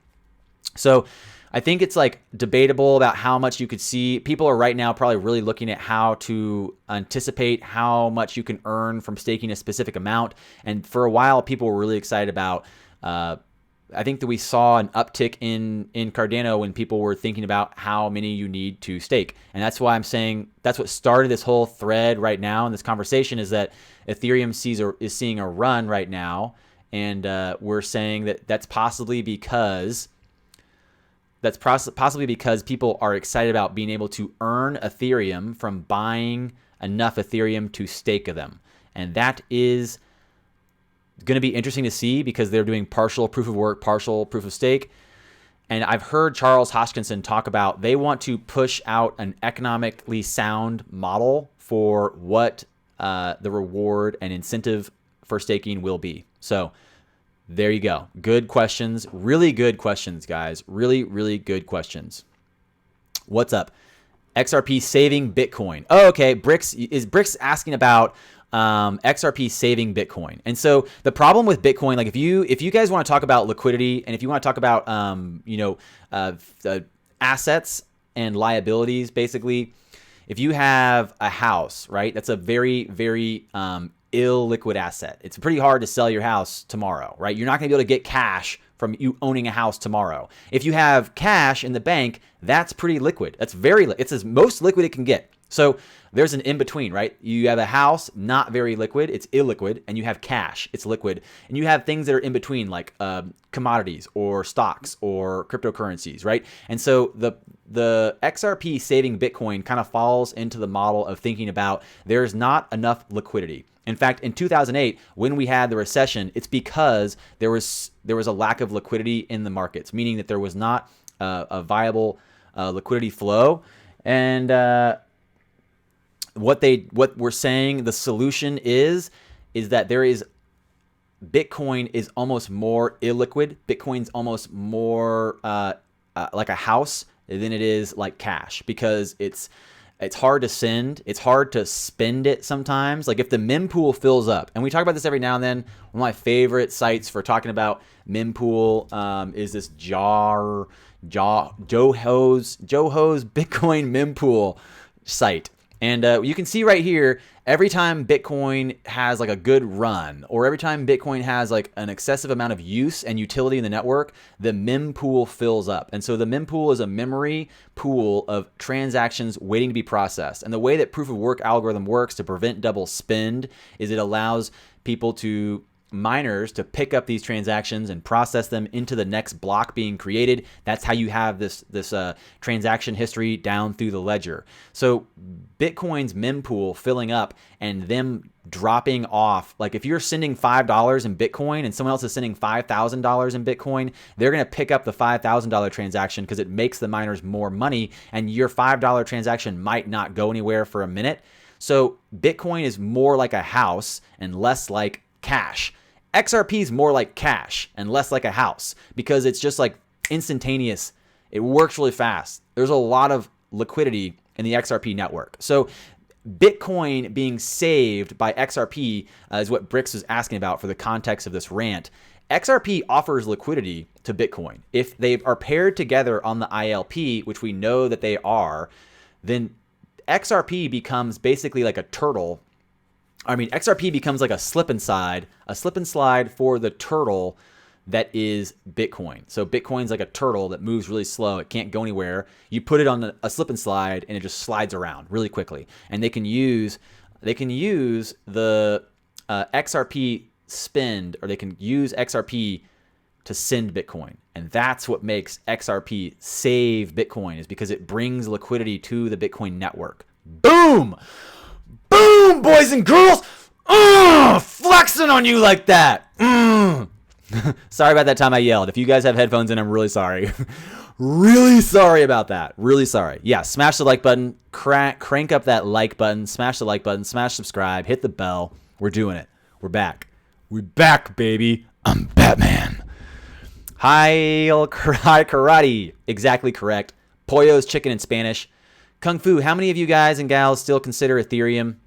So I think it's like debatable about how much you could see. People are right now probably really looking at how to anticipate how much you can earn from staking a specific amount. And for a while, people were really excited about, I think that we saw an uptick in Cardano when people were thinking about how many you need to stake. And that's why I'm saying that's what started this whole thread right now in this conversation, is that Ethereum is seeing a run right now. And we're saying that that's possibly because people are excited about being able to earn Ethereum from buying enough Ethereum to stake them. And that is going to be interesting to see because they're doing partial proof of work, partial proof of stake. And I've heard Charles Hoskinson talk about they want to push out an economically sound model for what the reward and incentive for staking will be. So there you go. Good questions. Really good questions, guys. Really, really good questions. What's up? XRP saving Bitcoin. Oh, okay. Bricks asking about XRP saving Bitcoin. And so the problem with Bitcoin, like if you guys want to talk about liquidity and if you want to talk about assets and liabilities, basically, if you have a house, right, that's a very, very illiquid asset. It's pretty hard to sell your house tomorrow, right? You're not going to be able to get cash from you owning a house tomorrow. If you have cash in the bank, that's pretty liquid. It's as most liquid it can get. So there's an in-between, right? You have a house, not very liquid, it's illiquid, and you have cash, it's liquid. And you have things that are in between, like commodities or stocks or cryptocurrencies, right? And so the XRP saving Bitcoin kind of falls into the model of thinking about there's not enough liquidity. In fact, in 2008, when we had the recession, it's because there was a lack of liquidity in the markets, meaning that there was not a viable liquidity flow. And what we're saying the solution is that Bitcoin is almost more illiquid. Bitcoin's almost more like a house than it is like cash, because it's hard to send. It's hard to spend it sometimes. Like if the mempool fills up, and we talk about this every now and then. One of my favorite sites for talking about mempool is this Joho's Bitcoin mempool site. And you can see right here, every time Bitcoin has like a good run, or every time Bitcoin has like an excessive amount of use and utility in the network, the mempool fills up. And so the mempool is a memory pool of transactions waiting to be processed. And the way that proof of work algorithm works to prevent double spend is it allows people to miners to pick up these transactions and process them into the next block being created. That's how you have this transaction history down through the ledger. So Bitcoin's mempool filling up and them dropping off, like if you're sending $5 in Bitcoin and someone else is sending $5,000 in Bitcoin, they're going to pick up the $5,000 transaction because it makes the miners more money, and your $5 transaction might not go anywhere for a minute. So Bitcoin is more like a house and less like cash. XRP is more like cash and less like a house because it's just like instantaneous. It works really fast. There's a lot of liquidity in the XRP network. So Bitcoin being saved by XRP is what Brix was asking about for the context of this rant. XRP offers liquidity to Bitcoin. If they are paired together on the ILP, which we know that they are, then XRP becomes basically like a turtle. XRP becomes like a slip and slide for the turtle that is Bitcoin. So Bitcoin's like a turtle that moves really slow. It can't go anywhere. You put it on a slip and slide and it just slides around really quickly. And they can use the XRP spend, or they can use XRP to send Bitcoin. And that's what makes XRP save Bitcoin, is because it brings liquidity to the Bitcoin network. Boom! Boom, boys and girls! Flexing on you like that. Sorry about that time I yelled. If you guys have headphones in, I'm really sorry. Really sorry about that. Really sorry. Yeah, smash the like button. Crank up that like button. Smash the like button. Smash subscribe. Hit the bell. We're doing it. We're back. We're back, baby. I'm Batman. Hi, karate. Exactly correct. Pollo's chicken in Spanish. Kungfu, how many of you guys and gals still consider Ethereum?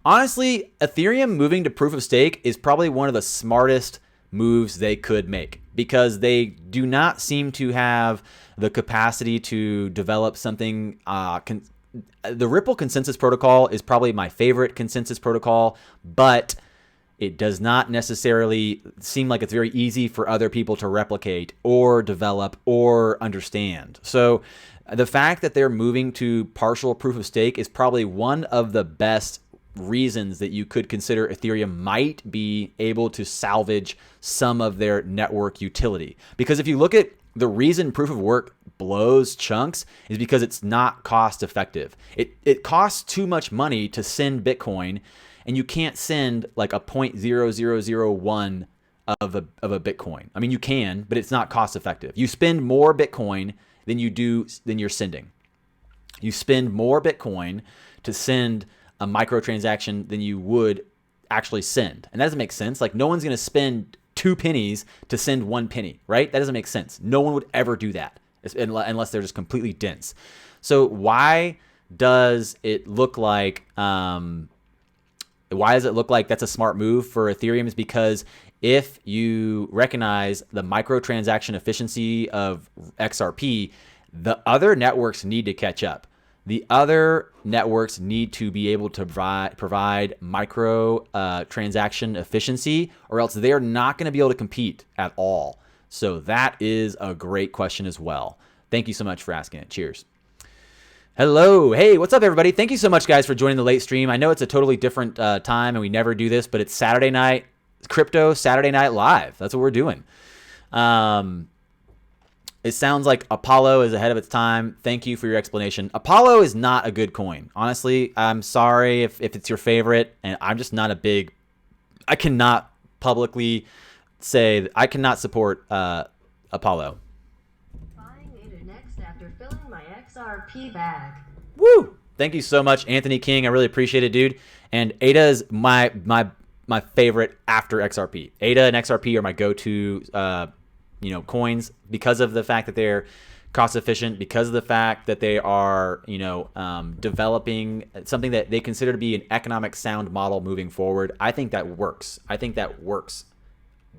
Honestly, Ethereum moving to proof of stake is probably one of the smartest moves they could make, because they do not seem to have the capacity to develop something. The Ripple consensus protocol is probably my favorite consensus protocol, but it does not necessarily seem like it's very easy for other people to replicate or develop or understand. So the fact that they're moving to partial proof of stake is probably one of the best reasons that you could consider Ethereum might be able to salvage some of their network utility. Because if you look at the reason proof of work blows chunks is because it's not cost effective. It costs too much money to send Bitcoin, and you can't send like a 0.0001 of a Bitcoin. I mean, you can, but it's not cost effective. You spend more Bitcoin than you're sending. You spend more Bitcoin to send a microtransaction than you would actually send. And that doesn't make sense. Like, no one's going to spend 2 pennies to send 1 penny, right? That doesn't make sense. No one would ever do that unless they're just completely dense. So why does it look like that's a smart move for Ethereum? Is because if you recognize the microtransaction efficiency of XRP, the other networks need to catch up. The other networks need to be able to provide micro transaction efficiency, or else they're not going to be able to compete at all. So that is a great question as well. Thank you so much for asking it. Cheers. Hello. Hey, what's up, everybody? Thank you so much, guys, for joining the late stream. I know it's a totally different time, and we never do this, but it's Saturday night, Crypto Saturday Night Live. That's what we're doing. It sounds like Apollo is ahead of its time. Thank you for your explanation. Apollo is not a good coin. Honestly, I'm sorry if it's your favorite, and I'm just not I cannot publicly say I cannot support Apollo. Buying Ada next after filling my XRP bag. Woo! Thank you so much, Anthony King. I really appreciate it, dude. And Ada is my favorite after XRP. Ada and XRP are my go-to coins, because of the fact that they're cost efficient, because of the fact that they are, developing something that they consider to be an economic sound model moving forward. I think that works.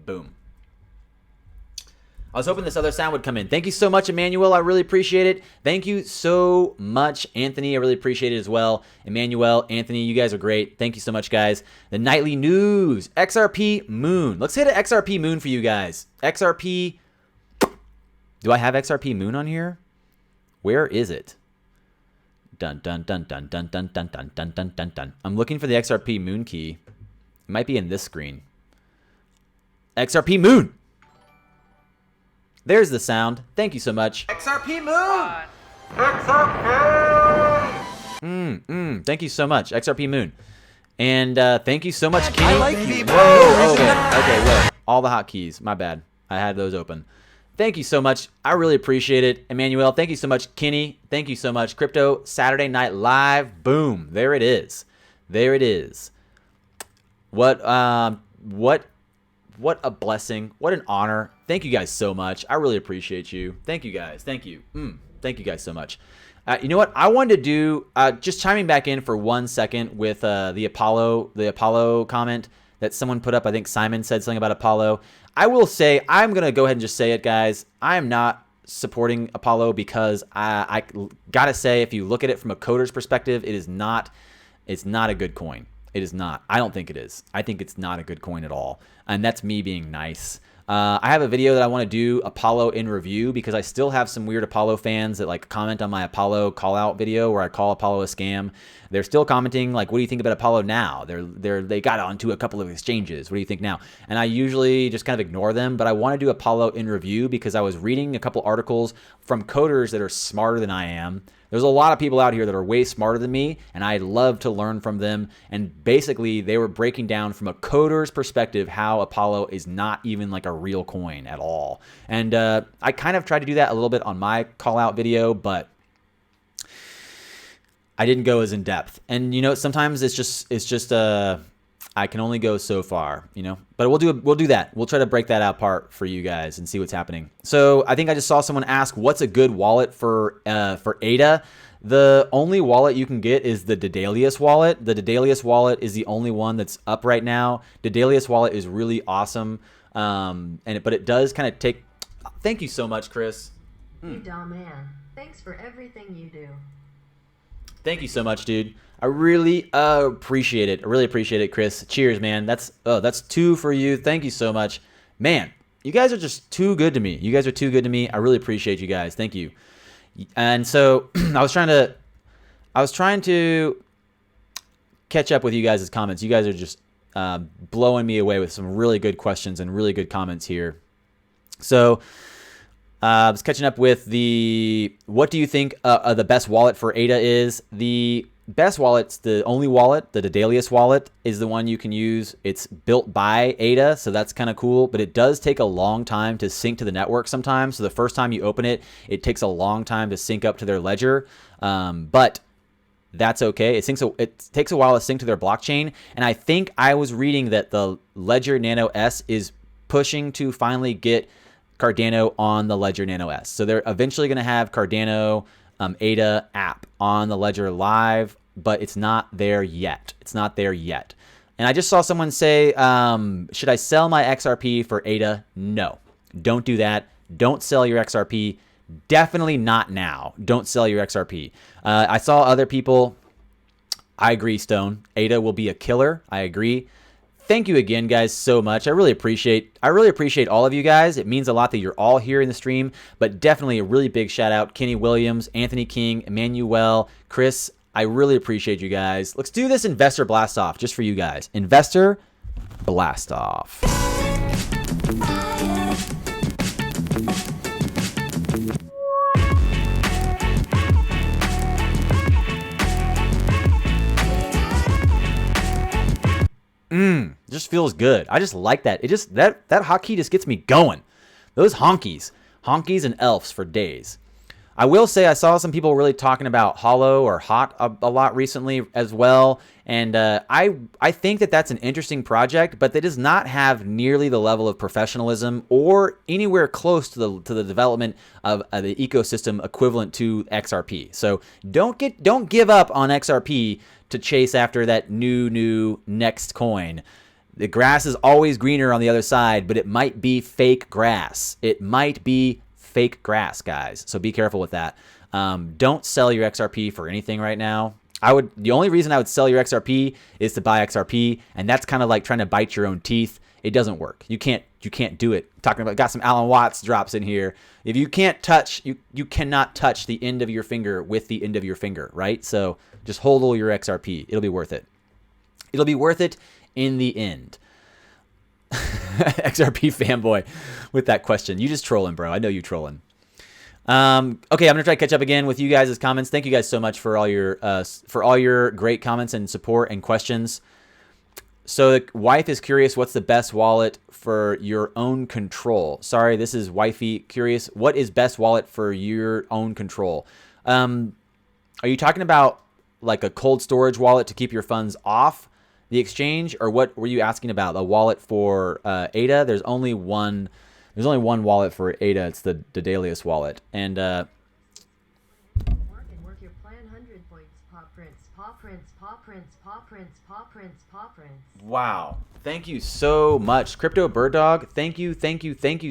Boom. I was hoping this other sound would come in. Thank you so much, Emmanuel. I really appreciate it. Thank you so much, Anthony. I really appreciate it as well. Emmanuel, Anthony, you guys are great. Thank you so much, guys. The nightly news, XRP Moon. Let's hit an XRP Moon for you guys. XRP. Do I have XRP Moon on here? Where is it? Dun dun dun dun dun dun dun dun dun dun dun dun. I'm looking for the XRP Moon key. It might be in this screen. XRP Moon. There's the sound. Thank you so much. XRP Moon! XRP! Thank you so much, XRP Moon. And thank you so much, Kenny. I like you. Whoa, okay, whoa. All the hotkeys. My bad. I had those open. Thank you so much. I really appreciate it. Emmanuel, thank you so much. Kenny, thank you so much. Crypto Saturday Night Live. Boom. There it is. There it is. What a blessing. What an honor. Thank you guys so much. I really appreciate you. Thank you guys. Thank you. Thank you guys so much. You know what? I wanted to do, just chiming back in for 1 second with the Apollo comment that someone put up. I think Simon said something about Apollo. I will say, I'm going to go ahead and just say it, guys. I am not supporting Apollo because I got to say, if you look at it from a coder's perspective, it's not a good coin. It is not. I don't think it is. I think it's not a good coin at all. And that's me being nice. I have a video that I want to do Apollo in review because I still have some weird Apollo fans that like comment on my Apollo call out video where I call Apollo a scam. They're still commenting like, what do you think about Apollo now? They got onto a couple of exchanges. What do you think now? And I usually just kind of ignore them, but I want to do Apollo in review because I was reading a couple articles from coders that are smarter than I am. There's a lot of people out here that are way smarter than me, and I love to learn from them. And basically, they were breaking down from a coder's perspective how Apollo is not even like a real coin at all. And I kind of tried to do that a little bit on my call-out video, but I didn't go as in depth. And you know, sometimes it's just I can only go so far, you know. But we'll do that. We'll try to break that out apart for you guys and see what's happening. So I think I just saw someone ask, "What's a good wallet for ADA?" The only wallet you can get is the Dedalius wallet. The Dedalius wallet is the only one that's up right now. Dedalius wallet is really awesome, but it does kind of take. Thank you so much, Chris. You dumb man. Thanks for everything you do. Thank you so much, dude. I really appreciate it. I really appreciate it, Chris. Cheers, man. That's 2 for you. Thank you so much. Man, you guys are just too good to me. You guys are too good to me. I really appreciate you guys. Thank you. And so I was trying to catch up with you guys' comments. You guys are just blowing me away with some really good questions and really good comments here. So I was catching up with what do you think the best wallet for ADA is? The best wallet's the only wallet, the Dedalius wallet, is the one you can use. It's built by ADA, so that's kind of cool, but it does take a long time to sync to the network sometimes. So the first time you open it, it takes a long time to sync up to their ledger, but that's okay. It takes a while to sync to their blockchain, and I think I was reading that the Ledger Nano S is pushing to finally get Cardano on the Ledger Nano S. So they're eventually going to have Cardano ADA app on the Ledger Live, but it's not there yet. It's not there yet. And I just saw someone say, should I sell my XRP for ADA? No, don't do that. Don't sell your XRP. Definitely not now. Don't sell your XRP. I saw other people. I agree, Stone. ADA will be a killer. I agree. Thank you again, guys, so much. I really appreciate all of you guys. It means a lot that you're all here in the stream, but definitely a really big shout out, Kenny Williams, Anthony King, Emmanuel, Chris. I really appreciate you guys. Let's do this Investor Blast Off just for you guys. Investor Blast Off. Just feels good. I just like that. It just that hotkey just gets me going. Those honkies and elves for days. I will say I saw some people really talking about Hollow or Hot a lot recently as well, and I think that that's an interesting project, but that does not have nearly the level of professionalism or anywhere close to the development of the ecosystem equivalent to XRP. So don't give up on XRP to chase after that new next coin. The grass is always greener on the other side, but it might be fake grass. It might be fake grass, guys. So be careful with that. Don't sell your XRP for anything right now. The only reason I would sell your XRP is to buy XRP, and that's kind of like trying to bite your own teeth. It doesn't work. You can't do it. Got some Alan Watts drops in here. If you can't touch, you cannot touch the end of your finger with the end of your finger, right? So just hold all your XRP. It'll be worth it. It'll be worth it in the end. XRP fanboy with that question. You just trolling, bro. I know you trolling. Okay, I'm gonna try to catch up again with you guys' comments. Thank you guys so much for all your great comments and support and questions. So the wife is curious, what's the best wallet for your own control? Sorry, this is wifey curious. What is best wallet for your own control? Are you talking about like a cold storage wallet to keep your funds off the exchange, or what were you asking about? A wallet for ADA? There's only one wallet for ADA. It's the Daedalus wallet, and Work your plan 100 points. Paw prints, paw prints, paw prints, paw prints, paw prints, paw prints. wow, thank you so much, Crypto Bird Dog. Thank you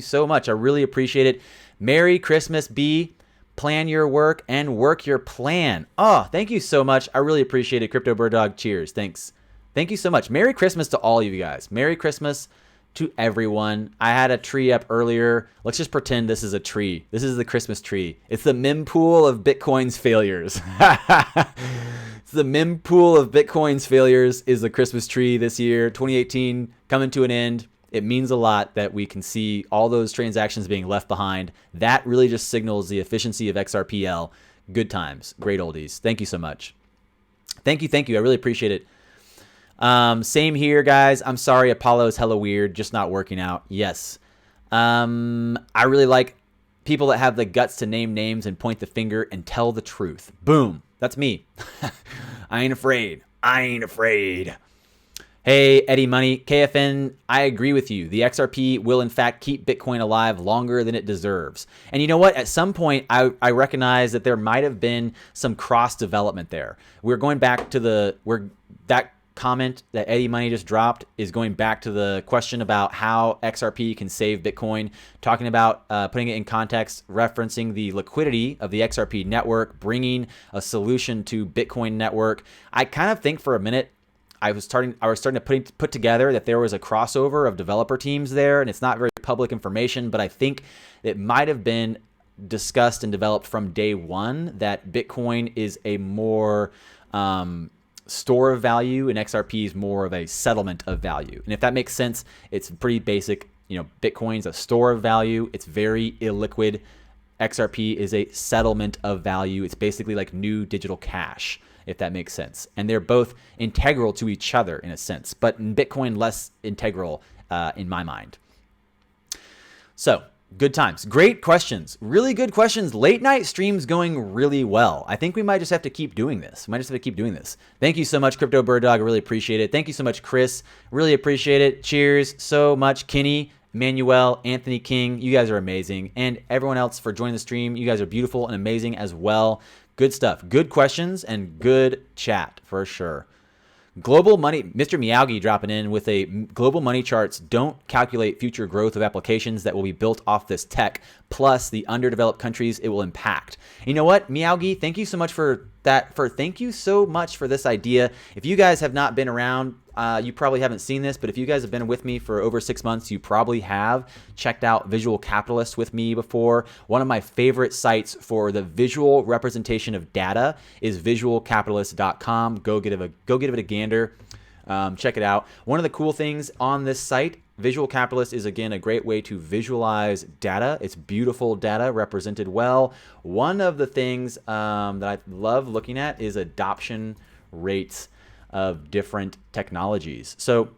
so much. I really appreciate it. Merry Christmas, B. Plan your work and work your plan. Oh, thank you so much. I really appreciate it, Crypto Bird Dog. Cheers. Thanks. Thank you so much. Merry Christmas to all of you guys. Merry Christmas to everyone. I had a tree up earlier. Let's just pretend this is a tree. This is the Christmas tree. It's the mempool of Bitcoin's failures. It's the mempool of Bitcoin's failures is the Christmas tree this year. 2018 coming to an end. It means a lot that we can see all those transactions being left behind. That really just signals the efficiency of XRPL. Good times. Great oldies. Thank you so much. Thank you. I really appreciate it. Same here, guys. I'm sorry, Apollo is hella weird, just not working out. Yes. I really like people that have the guts to name names and point the finger and tell the truth. Boom. That's me. I ain't afraid. Hey, Eddie Money. KFN, I agree with you. The XRP will, in fact, keep Bitcoin alive longer than it deserves. And you know what? At some point, I recognize that there might have been some cross-development there. We're going back to that comment that Eddie Money just dropped is going back to the question about how XRP can save Bitcoin, talking about putting it in context, referencing the liquidity of the XRP network, bringing a solution to Bitcoin network. I kind of think for a minute, I was starting to put together that there was a crossover of developer teams there, and it's not very public information, but I think it might have been discussed and developed from day one that Bitcoin is a more store of value and XRP is more of a settlement of value. And if that makes sense, it's pretty basic. Bitcoin's a store of value. It's very illiquid. XRP is a settlement of value. It's basically like new digital cash, if that makes sense. And they're both integral to each other in a sense, but in Bitcoin, less integral in my mind. So, good times. Great questions. Really good questions. Late night streams going really well. I think we might just have to keep doing this. Thank you so much, Crypto Bird Dog. I really appreciate it. Thank you so much, Chris. Really appreciate it. Cheers so much, Kenny, Manuel, Anthony King. You guys are amazing. And everyone else for joining the stream. You guys are beautiful and amazing as well. Good stuff. Good questions and good chat for sure. Global money, Mr. Miyagi dropping in with a global money charts don't calculate future growth of applications that will be built off this tech, plus the underdeveloped countries it will impact. You know what, Miyagi, thank you so much for that. Thank you so much for this idea. If you guys have not been around, you probably haven't seen this, but if you guys have been with me for over 6 months, you probably have checked out Visual Capitalist with me before. One of my favorite sites for the visual representation of data is visualcapitalist.com. Go give it a gander. Check it out. One of the cool things on this site, Visual Capitalist, is again a great way to visualize data. It's beautiful data represented well. One of the things that I love looking at is adoption rates of different technologies. So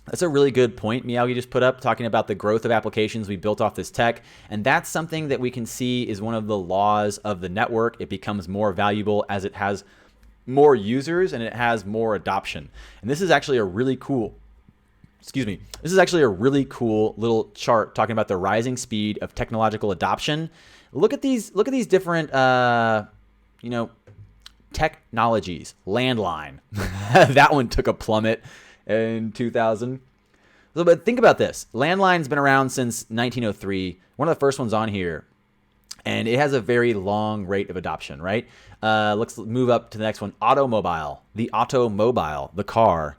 that's a really good point Miyagi just put up, talking about the growth of applications we built off this tech. And that's something that we can see is one of the laws of the network. It becomes more valuable as it has more users and it has more adoption. And this is actually a really cool, this is actually a really cool little chart talking about the rising speed of technological adoption. Look at these different, technologies. Landline. That one took a plummet. in 2000. So, but think about this. Landline's been around since 1903. One of the first ones on here. And it has a very long rate of adoption, right? Let's move up to the next one. Automobile. The automobile, the car.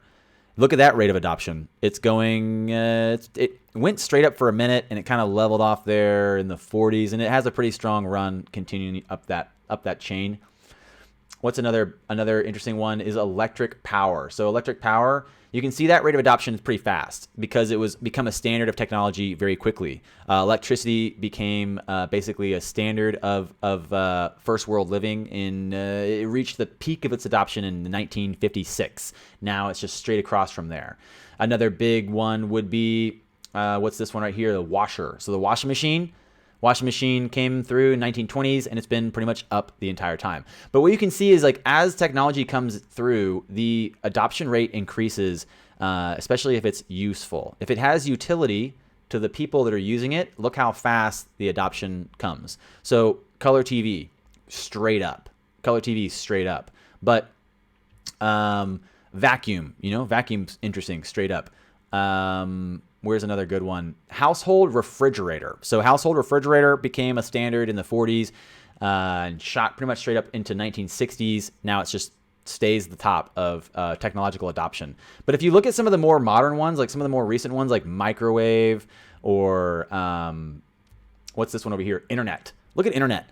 Look at that rate of adoption. It's going, it went straight up for a minute and it kind of leveled off there in the 40s, and it has a pretty strong run continuing up that chain. What's another interesting one is electric power. So electric power, you can see that rate of adoption is pretty fast because it was become a standard of technology very quickly. Electricity became basically a standard of first world living. It reached the peak of its adoption in 1956. Now it's just straight across from there. Another big one would be, what's this one right here? The washer. So the washing machine. Washing machine came through in 1920s, and it's been pretty much up the entire time. But what you can see is, like, as technology comes through, the adoption rate increases, especially if it's useful. If it has utility to the people that are using it, look how fast the adoption comes. So color TV, straight up. Color TV, straight up. But vacuum, vacuum's interesting, straight up. Where's another good one? Household refrigerator. So household refrigerator became a standard in the 40s and shot pretty much straight up into 1960s. Now it's just stays the top of technological adoption. But if you look at some of the more modern ones, like some of the more recent ones, like microwave or what's this one over here? Internet. Look at internet.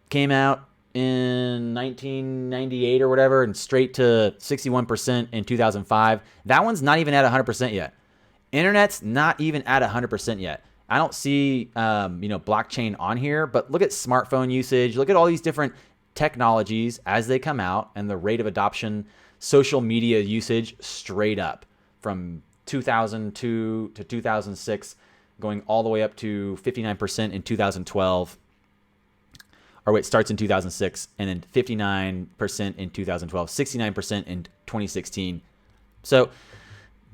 Came out in 1998 or whatever and straight to 61% in 2005. That one's not even at 100% yet. Internet's not even at 100% yet. I don't see, blockchain on here, but look at smartphone usage. Look at all these different technologies as they come out and the rate of adoption, social media usage straight up from 2002 to 2006, going all the way up to 59% in 2012. Or wait, starts in 2006 and then 59% in 2012, 69% in 2016. So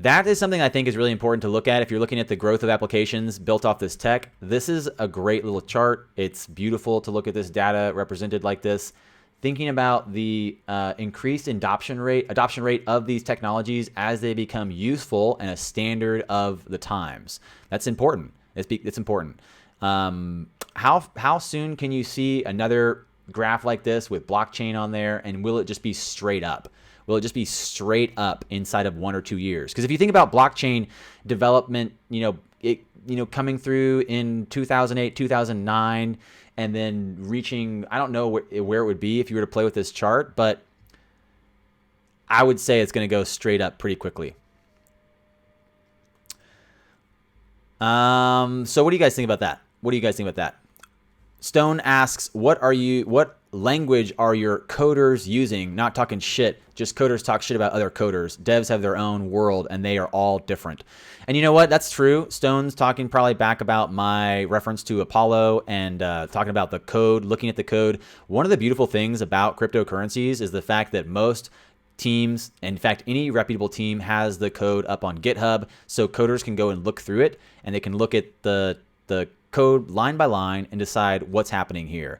that is something I think is really important to look at if you're looking at the growth of applications built off this tech. This is a great little chart. It's beautiful to look at this data represented like this. Thinking about the increased adoption rate of these technologies as they become useful and a standard of the times. That's important. It's important. How soon can you see another graph like this with blockchain on there, and will it just be straight up? Will it just be straight up inside of 1 or 2 years? Because if you think about blockchain development, coming through in 2008, 2009, and then reaching, I don't know where it would be if you were to play with this chart, but I would say it's going to go straight up pretty quickly. So what do you guys think about that? Stone asks, what language are your coders using? Not talking shit, just coders talk shit about other coders. Devs have their own world and they are all different. And you know what? That's true. Stone's talking probably back about my reference to Apollo and talking about the code, looking at the code. One of the beautiful things about cryptocurrencies is the fact that most teams, in fact, any reputable team has the code up on GitHub, so coders can go and look through it and they can look at the code line by line and decide what's happening here.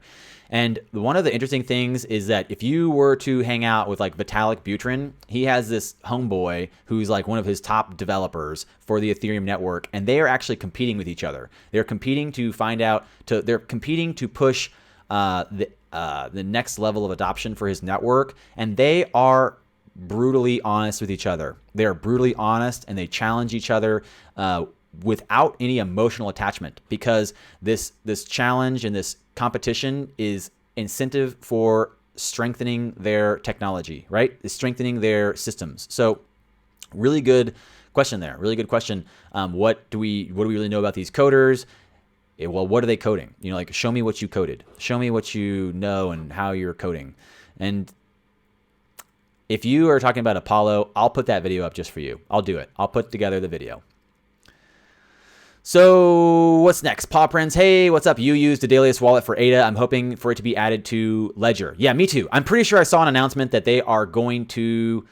And one of the interesting things is that if you were to hang out with like Vitalik Buterin, he has this homeboy who's like one of his top developers for the Ethereum network, and they are actually competing with each other. They're competing to push the next level of adoption for his network, and they are brutally honest with each other. They are brutally honest, and they challenge each other without any emotional attachment, because this challenge and this competition is incentive for strengthening their technology, right? It's strengthening their systems. So really good question there. Really good question. What do we really know about these coders? Well, what are they coding? Like, show me what you coded. Show me what you know and how you're coding. And if you are talking about Apollo, I'll put that video up just for you. I'll do it. I'll put together the video. So what's next? Paw Prince, hey, what's up? You used the Dailiest wallet for ADA. I'm hoping for it to be added to Ledger. Yeah, me too. I'm pretty sure I saw an announcement that they are going to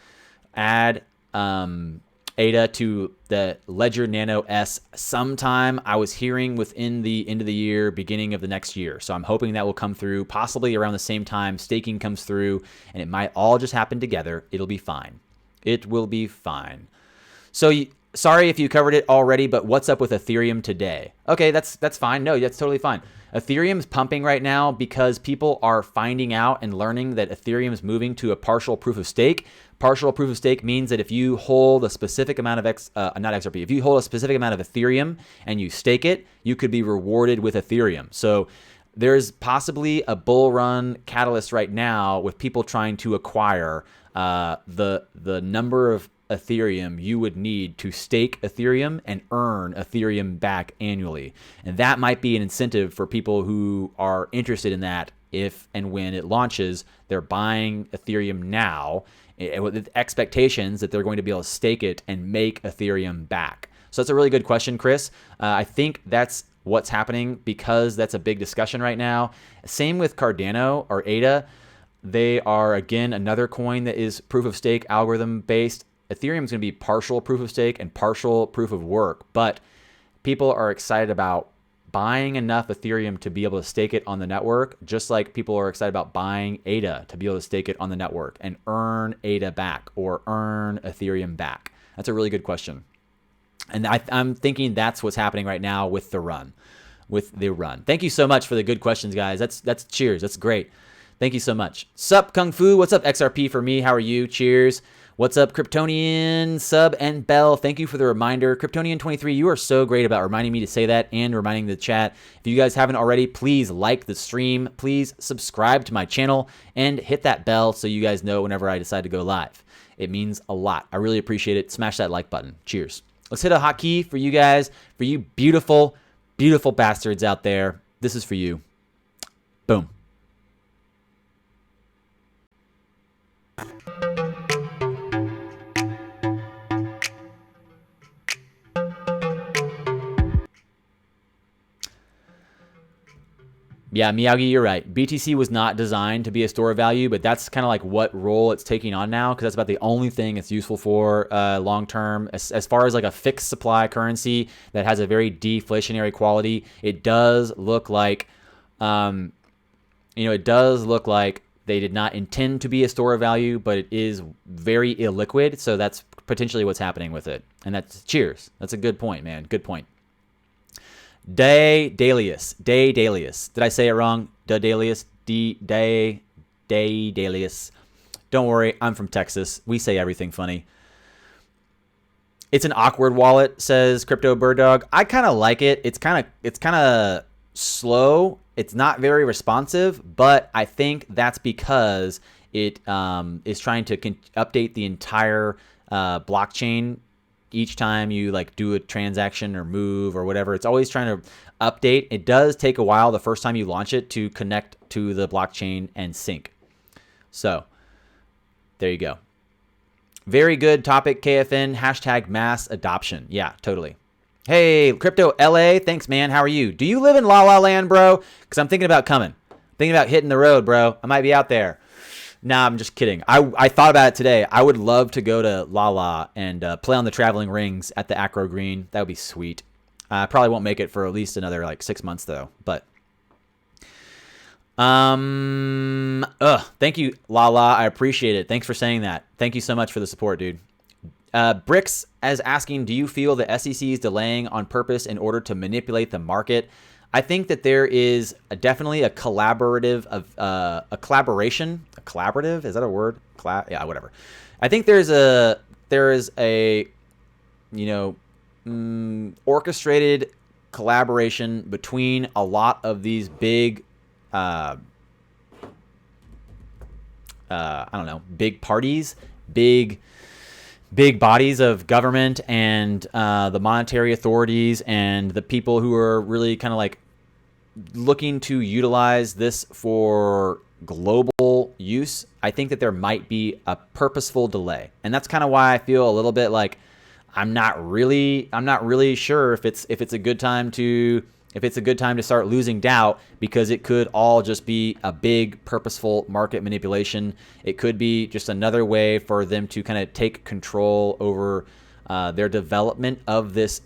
add ADA to the Ledger Nano S sometime. I was hearing within the end of the year, beginning of the next year. So I'm hoping that will come through possibly around the same time staking comes through, and it might all just happen together. It'll be fine. It will be fine. So sorry if you covered it already, but what's up with Ethereum today? Okay, that's fine. No, that's totally fine. Ethereum's pumping right now because people are finding out and learning that Ethereum is moving to a partial proof of stake. Partial proof of stake means that if you hold a specific amount of not XRP, if you hold a specific amount of Ethereum and you stake it, you could be rewarded with Ethereum. So there's possibly a bull run catalyst right now with people trying to acquire the number of Ethereum you would need to stake Ethereum and earn Ethereum back annually. And that might be an incentive for people who are interested in that. If and when it launches, they're buying Ethereum now with expectations that they're going to be able to stake it and make Ethereum back. So that's a really good question, Chris. I think that's what's happening because that's a big discussion right now. Same with Cardano or ADA. They are, again, another coin that is proof of stake algorithm based. Ethereum is going to be partial proof of stake and partial proof of work, but people are excited about buying enough Ethereum to be able to stake it on the network, just like people are excited about buying ADA to be able to stake it on the network and earn ADA back or earn Ethereum back. That's a really good question. And I'm thinking that's what's happening right now with the run. Thank you so much for the good questions, guys. That's cheers. That's great. Thank you so much. Sup, Kungfu? What's up, XRP for me? How are you? Cheers. What's up, Kryptonian, Sub, and Bell? Thank you for the reminder. Kryptonian23, you are so great about reminding me to say that and reminding the chat. If you guys haven't already, please like the stream. Please subscribe to my channel and hit that bell so you guys know whenever I decide to go live. It means a lot. I really appreciate it. Smash that like button. Cheers. Let's hit a hotkey for you guys, for you beautiful, beautiful bastards out there. This is for you. Boom. Yeah, Miyagi, you're right. BTC was not designed to be a store of value, but that's kind of like what role it's taking on now, because that's about the only thing it's useful for long term. As far as like a fixed supply currency that has a very deflationary quality, it does look like, it does look like they did not intend to be a store of value, but it is very illiquid. So that's potentially what's happening with it. And that's cheers. That's a good point, man. Good point. Daedalus. Did I say it wrong? Daedalus. Daedalus. Don't worry, I'm from Texas. We say everything funny. It's an awkward wallet, says Crypto Bird Dog. I kind of like it. It's kind of slow. It's not very responsive, but I think that's because it is trying to update the entire blockchain. Each time you like do a transaction or move or whatever, it's always trying to update. It does take a while the first time you launch it to connect to the blockchain and sync. So there you go. Very good topic, KFN. Hashtag mass adoption. Yeah, totally. Hey, Crypto LA. Thanks, man. How are you? Do you live in La La Land, bro? Because I'm thinking about coming. Thinking about hitting the road, bro. I might be out there. Nah, I'm just kidding. I thought about it today. I would love to go to Lala and play on the traveling rings at the Acro Green. That would be sweet. I probably won't make it for at least another like 6 months though. But thank you, Lala. I appreciate it. Thanks for saying that. Thank you so much for the support, dude. Bricks as asking, do you feel the SEC is delaying on purpose in order to manipulate the market? I think that there is definitely a collaboration. A collaborative, is that a word? Yeah, whatever. I think there is a orchestrated collaboration between a lot of these big big parties, big bodies of government and the monetary authorities and the people who are really kind of like looking to utilize this for global use. I think that there might be a purposeful delay. And that's kind of why I feel a little bit like I'm not really sure if it's a good time to start losing doubt, because it could all just be a big purposeful market manipulation. It could be just another way for them to kind of take control over their development of this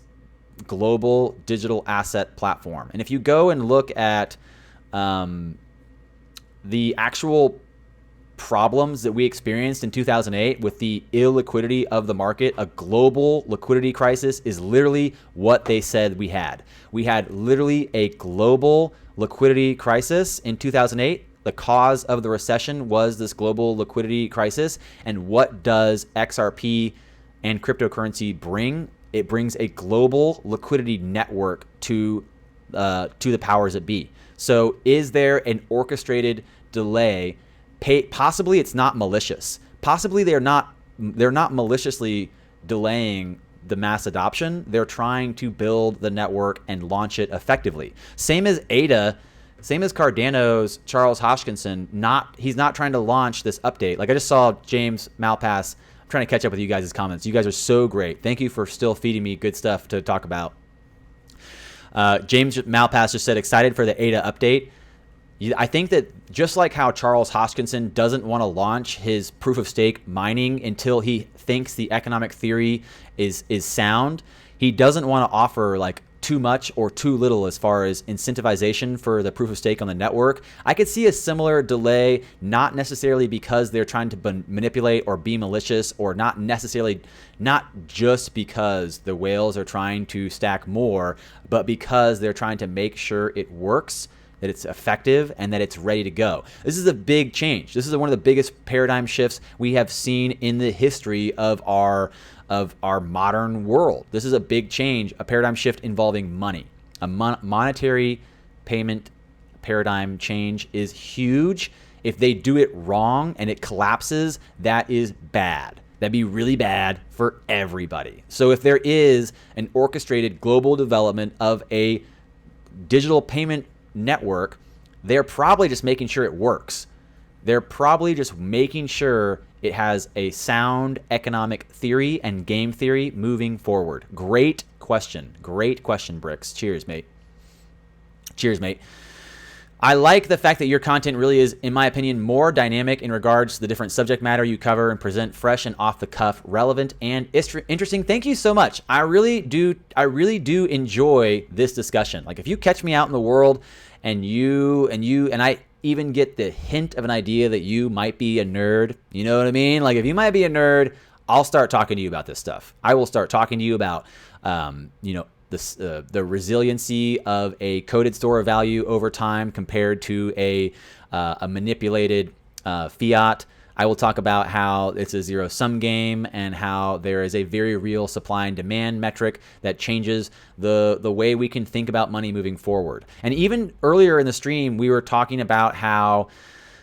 global digital asset platform. And if you go and look at the actual problems that we experienced in 2008 with the illiquidity of the market, a global liquidity crisis, is literally what they said we had. We had literally a global liquidity crisis in 2008. The cause of the recession was this global liquidity crisis. And what does XRP and cryptocurrency bring? It brings a global liquidity network to the powers that be. So is there an orchestrated delay? Possibly it's not malicious. Possibly they're not maliciously delaying the mass adoption. They're trying to build the network and launch it effectively. Same as ADA, same as Cardano's Charles Hoskinson. He's not trying to launch this update. Like I just saw James Malpass. I'm trying to catch up with you guys' comments. You guys are so great. Thank you for still feeding me good stuff to talk about. James Malpass just said, excited for the ADA update. I think that just like how Charles Hoskinson doesn't want to launch his proof of stake mining until he thinks the economic theory is sound, he doesn't want to offer like too much or too little as far as incentivization for the proof of stake on the network. I could see a similar delay, not necessarily because they're trying to manipulate or be malicious, or not just because the whales are trying to stack more, but because they're trying to make sure it works, that it's effective, and that it's ready to go. This is a big change. This is one of the biggest paradigm shifts we have seen in the history of our modern world. This is a big change, a paradigm shift involving money. A monetary payment paradigm change is huge. If they do it wrong and it collapses, that is bad. That'd be really bad for everybody. So if there is an orchestrated global development of a digital payment network, they're probably just making sure it works. They're probably just making sure it has a sound economic theory and game theory moving forward. Great question. Great question, Bricks. Cheers, mate. Cheers, mate. I like the fact that your content really is, in my opinion, more dynamic in regards to the different subject matter you cover and present fresh and off the cuff, relevant and interesting. Thank you so much. I really do enjoy this discussion. Like if you catch me out in the world and I even get the hint of an idea that you might be a nerd, you know what I mean? Like if you might be a nerd, I'll start talking to you about this stuff. I will start talking to you about, the resiliency of a coded store of value over time compared to a manipulated fiat. I will talk about how it's a zero-sum game and how there is a very real supply and demand metric that changes the way we can think about money moving forward. And even earlier in the stream, we were talking about how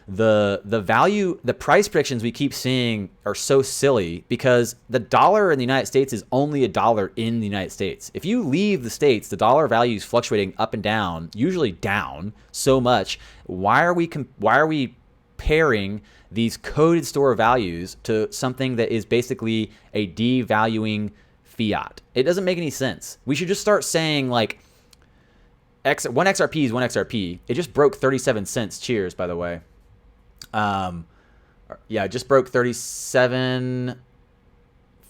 the price predictions we keep seeing are so silly because the dollar in the United States is only a dollar in the United States. If you leave the States, the dollar value is fluctuating up and down, usually down so much. Why are we pairing these coded store values to something that is basically a devaluing fiat? It doesn't make any sense. We should just start saying like one XRP is one XRP. It just broke 37 cents. Cheers, by the way. Yeah, it just broke 37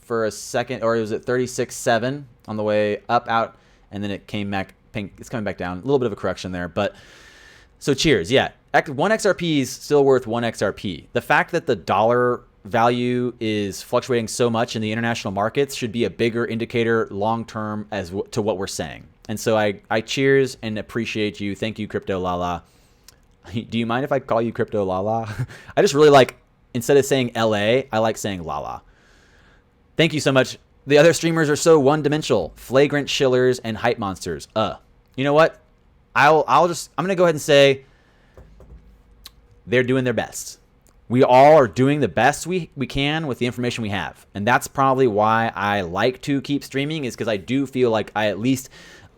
for a second, or it was at 36.7 on the way up, out, and then it came back. It's coming back down. A little bit of a correction there, but so cheers. Yeah, one XRP is still worth one XRP. The fact that the dollar value is fluctuating so much in the international markets should be a bigger indicator long term as to what we're saying. And so I cheers and appreciate you. Thank you, Crypto Lala. Do you mind if I call you Crypto Lala? I just really like, instead of saying LA, I like saying Lala. Thank you so much. The other streamers are so one-dimensional. Flagrant shillers and hype monsters. You know what? I'm going to go ahead and say they're doing their best. We all are doing the best we can with the information we have. And that's probably why I like to keep streaming, is because I do feel like I at least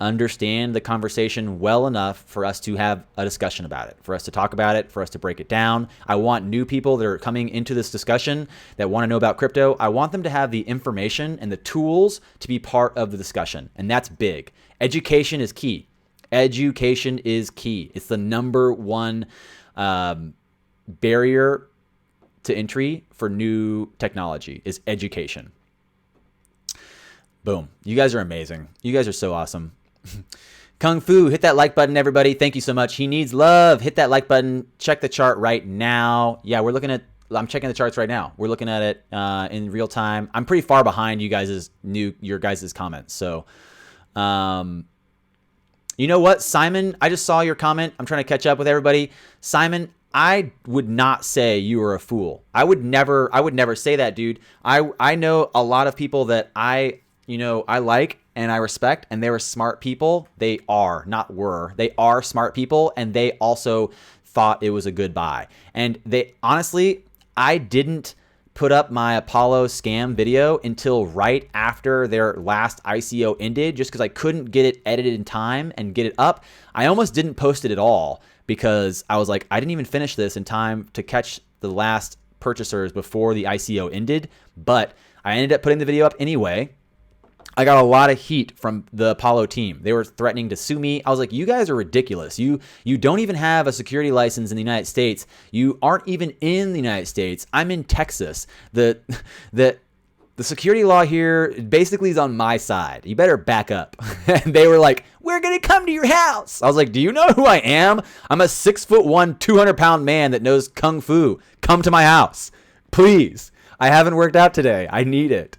understand the conversation well enough for us to have a discussion about it, for us to talk about it, for us to break it down. I want new people that are coming into this discussion that want to know about crypto. I want them to have the information and the tools to be part of the discussion. And that's big. Education is key. Education is key. It's the number one barrier to entry for new technology is education. Boom. You guys are amazing. You guys are so awesome. Kungfu, hit that like button, everybody. Thank you so much. He needs love. Hit that like button. Check the chart right now. Yeah, we're looking at I'm checking the charts right now. We're looking at it in real time. I'm pretty far behind your guys' comments. So, you know what, Simon? I just saw your comment. I'm trying to catch up with everybody. Simon, I would not say you were a fool. I would never say that, dude. I know a lot of people that I like and I respect, and they were smart people. They are, not were. They are smart people, and they also thought it was a good buy. And they honestly, I didn't put up my Apollo scam video until right after their last ICO ended, just because I couldn't get it edited in time and get it up. I almost didn't post it at all because I was like, I didn't even finish this in time to catch the last purchasers before the ICO ended. But I ended up putting the video up anyway. I got a lot of heat from the Apollo team. They were threatening to sue me. I was like, you guys are ridiculous. You don't even have a security license in the United States. You aren't even in the United States. I'm in Texas. The security law here basically is on my side. You better back up. And they were like, we're going to come to your house. I was like, do you know who I am? I'm a 6'1", 200-pound man that knows Kung Fu. Come to my house, please. I haven't worked out today. I need it.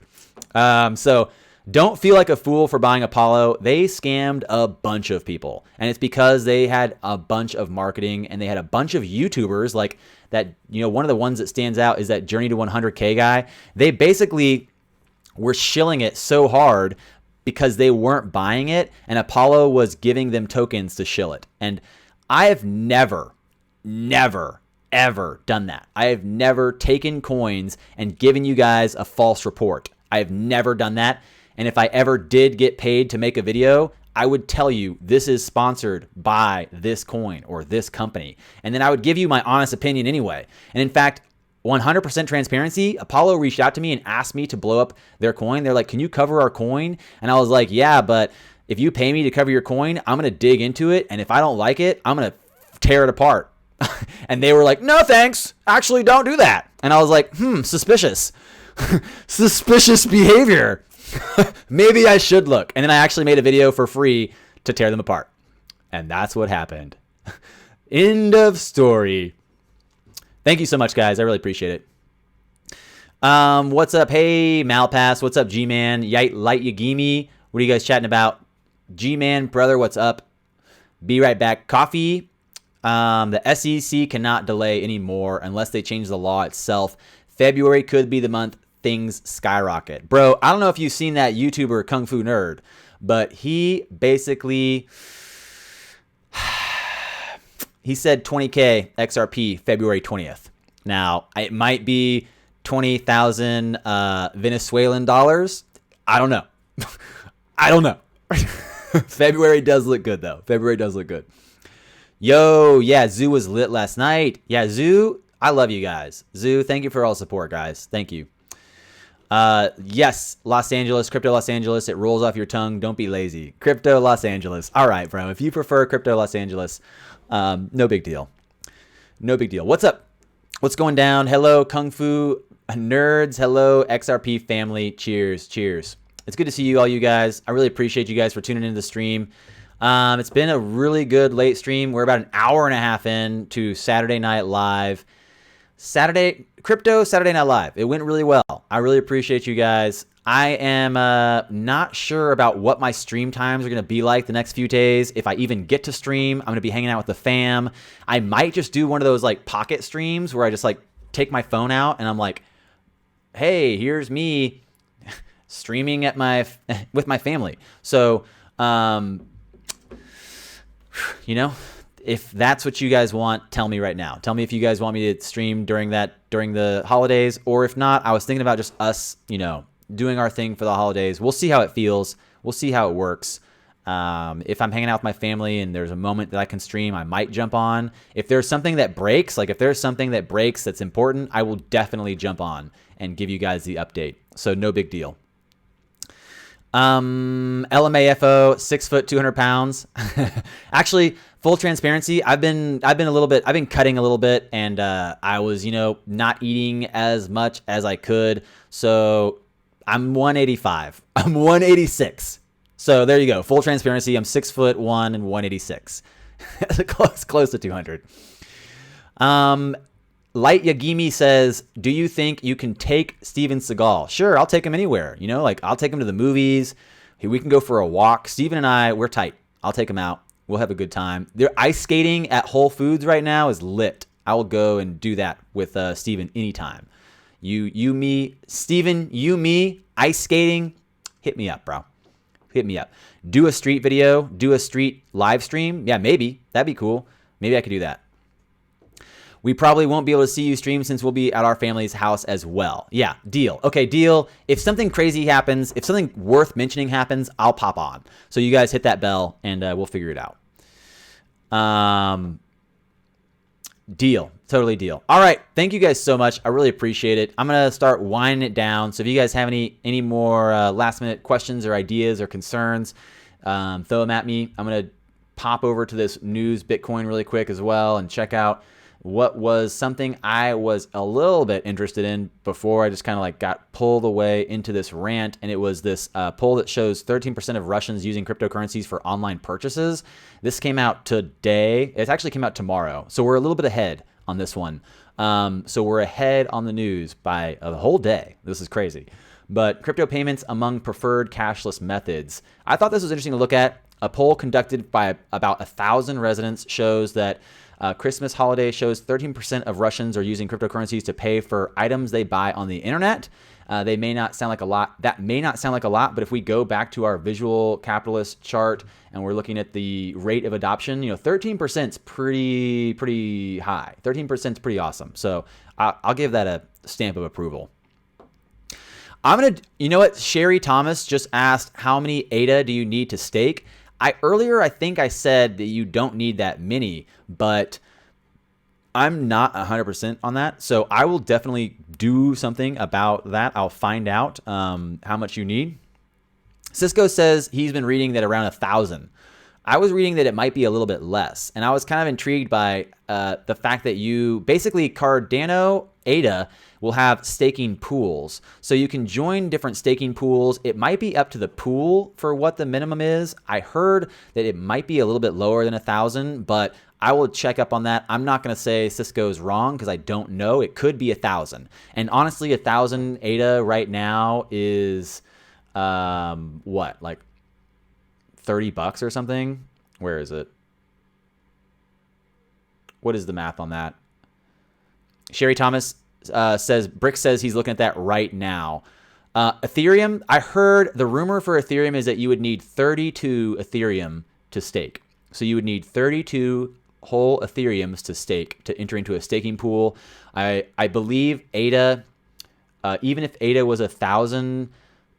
So don't feel like a fool for buying Apollo. They scammed a bunch of people. And it's because they had a bunch of marketing and they had a bunch of YouTubers like that. One of the ones that stands out is that Journey to 100K guy. They basically were shilling it so hard because they weren't buying it, and Apollo was giving them tokens to shill it. And I have never, ever done that. I have never taken coins and given you guys a false report. I have never done that. And if I ever did get paid to make a video, I would tell you this is sponsored by this coin or this company. And then I would give you my honest opinion anyway. And in fact, 100% transparency, Apollo reached out to me and asked me to blow up their coin. They're like, can you cover our coin? And I was like, yeah, but if you pay me to cover your coin, I'm going to dig into it. And if I don't like it, I'm going to tear it apart. And they were like, no, thanks. Actually, don't do that. And I was like, suspicious. Suspicious behavior. Maybe I should look. And then I actually made a video for free to tear them apart. And that's what happened. End of story. Thank you so much, guys. I really appreciate it. What's up? Hey, Malpass. What's up, G-Man? Light Yagimi. What are you guys chatting about? G-Man, brother, what's up? Be right back. Coffee. The SEC cannot delay anymore unless they change the law itself. February could be the month things skyrocket. Bro, I don't know if you've seen that YouTuber Kung Fu Nerd, but he basically... he said 20K XRP February 20th. Now, it might be 20,000 Venezuelan dollars. I don't know. I don't know. February does look good, though. February does look good. Yo, yeah, Zoo was lit last night. Yeah, Zoo, I love you guys. Zoo, thank you for all the support, guys. Thank you. Yes, Los Angeles, Crypto Los Angeles. It rolls off your tongue. Don't be lazy. Crypto Los Angeles. All right, bro. If you prefer Crypto Los Angeles, no big deal. No big deal. What's up? What's going down? Hello, Kung Fu nerds. Hello, XRP family. Cheers. Cheers. It's good to see you all, you guys. I really appreciate you guys for tuning into the stream. It's been a really good late stream. We're about an hour and a half in to Saturday Night Live. Crypto Saturday Night Live. It went really well. I really appreciate you guys. I am not sure about what my stream times are going to be like the next few days. If I even get to stream, I'm going to be hanging out with the fam. I might just do one of those like pocket streams where I just like take my phone out and I'm like, hey, here's me streaming at with my family. So, if that's what you guys want, tell me right now. Tell me if you guys want me to stream during the holidays, or if not, I was thinking about just us, doing our thing for the holidays. We'll see how it feels. We'll see how it works. If I'm hanging out with my family and there's a moment that I can stream, I might jump on. If there's something that breaks, that's important, I will definitely jump on and give you guys the update. So no big deal. LMAFO, 6 foot, 200 pounds. Actually, full transparency, I've been cutting a little bit, and I was, not eating as much as I could. So I'm 185. I'm 186. So there you go. Full transparency. I'm 6'1" and 186. close to 200. Light Yagimi says, do you think you can take Steven Seagal? Sure, I'll take him anywhere. You know, like I'll take him to the movies. We can go for a walk. Steven and I, we're tight. I'll take him out. We'll have a good time. They're ice skating at Whole Foods right now is lit. I will go and do that with Steven anytime. You, me, Steven, you, me, ice skating. Hit me up, bro. Hit me up. Do a street video. Do a street live stream. Yeah, maybe. That'd be cool. Maybe I could do that. We probably won't be able to see you stream since we'll be at our family's house as well. Yeah, deal. Okay, deal. If something crazy happens, if something worth mentioning happens, I'll pop on. So you guys hit that bell and we'll figure it out. Deal. Totally deal. All right. Thank you guys so much. I really appreciate it. I'm going to start winding it down. So if you guys have any more last minute questions or ideas or concerns, throw them at me. I'm going to pop over to this news Bitcoin really quick as well and check out what was something I was a little bit interested in before I just kind of like got pulled away into this rant. And it was this poll that shows 13% of Russians using cryptocurrencies for online purchases. This came out today. It actually came out tomorrow. So we're a little bit ahead on this one. So we're ahead on the news by a whole day. This is crazy. But crypto payments among preferred cashless methods. I thought this was interesting to look at. A poll conducted by about 1,000 residents shows that Christmas holiday shows 13% of Russians are using cryptocurrencies to pay for items they buy on the internet. They may not sound like a lot. That may not sound like a lot, but if we go back to our visual capitalist chart and we're looking at the rate of adoption, 13% is pretty high. 13% is pretty awesome. So I'll give that a stamp of approval. You know what? Sherry Thomas just asked, how many ADA do you need to stake? Earlier, I think I said that you don't need that many, but I'm not 100% on that. So I will definitely do something about that. I'll find out how much you need. Cisco says he's been reading that around 1,000. I was reading that it might be a little bit less. And I was kind of intrigued by the fact that basically Cardano ADA will have staking pools. So you can join different staking pools. It might be up to the pool for what the minimum is. I heard that it might be a little bit lower than 1,000, but I will check up on that. I'm not going to say Cisco's wrong because I don't know. It could be 1,000. And honestly, 1,000 ADA right now is what, like $30 or something? Where is it? What is the math on that? Sherry Thomas Brick says he's looking at that right now. Ethereum, I heard the rumor for Ethereum is that you would need 32 Ethereum to stake. So you would need 32 whole Ethereums to stake, to enter into a staking pool. I believe ADA, even if ADA was 1,000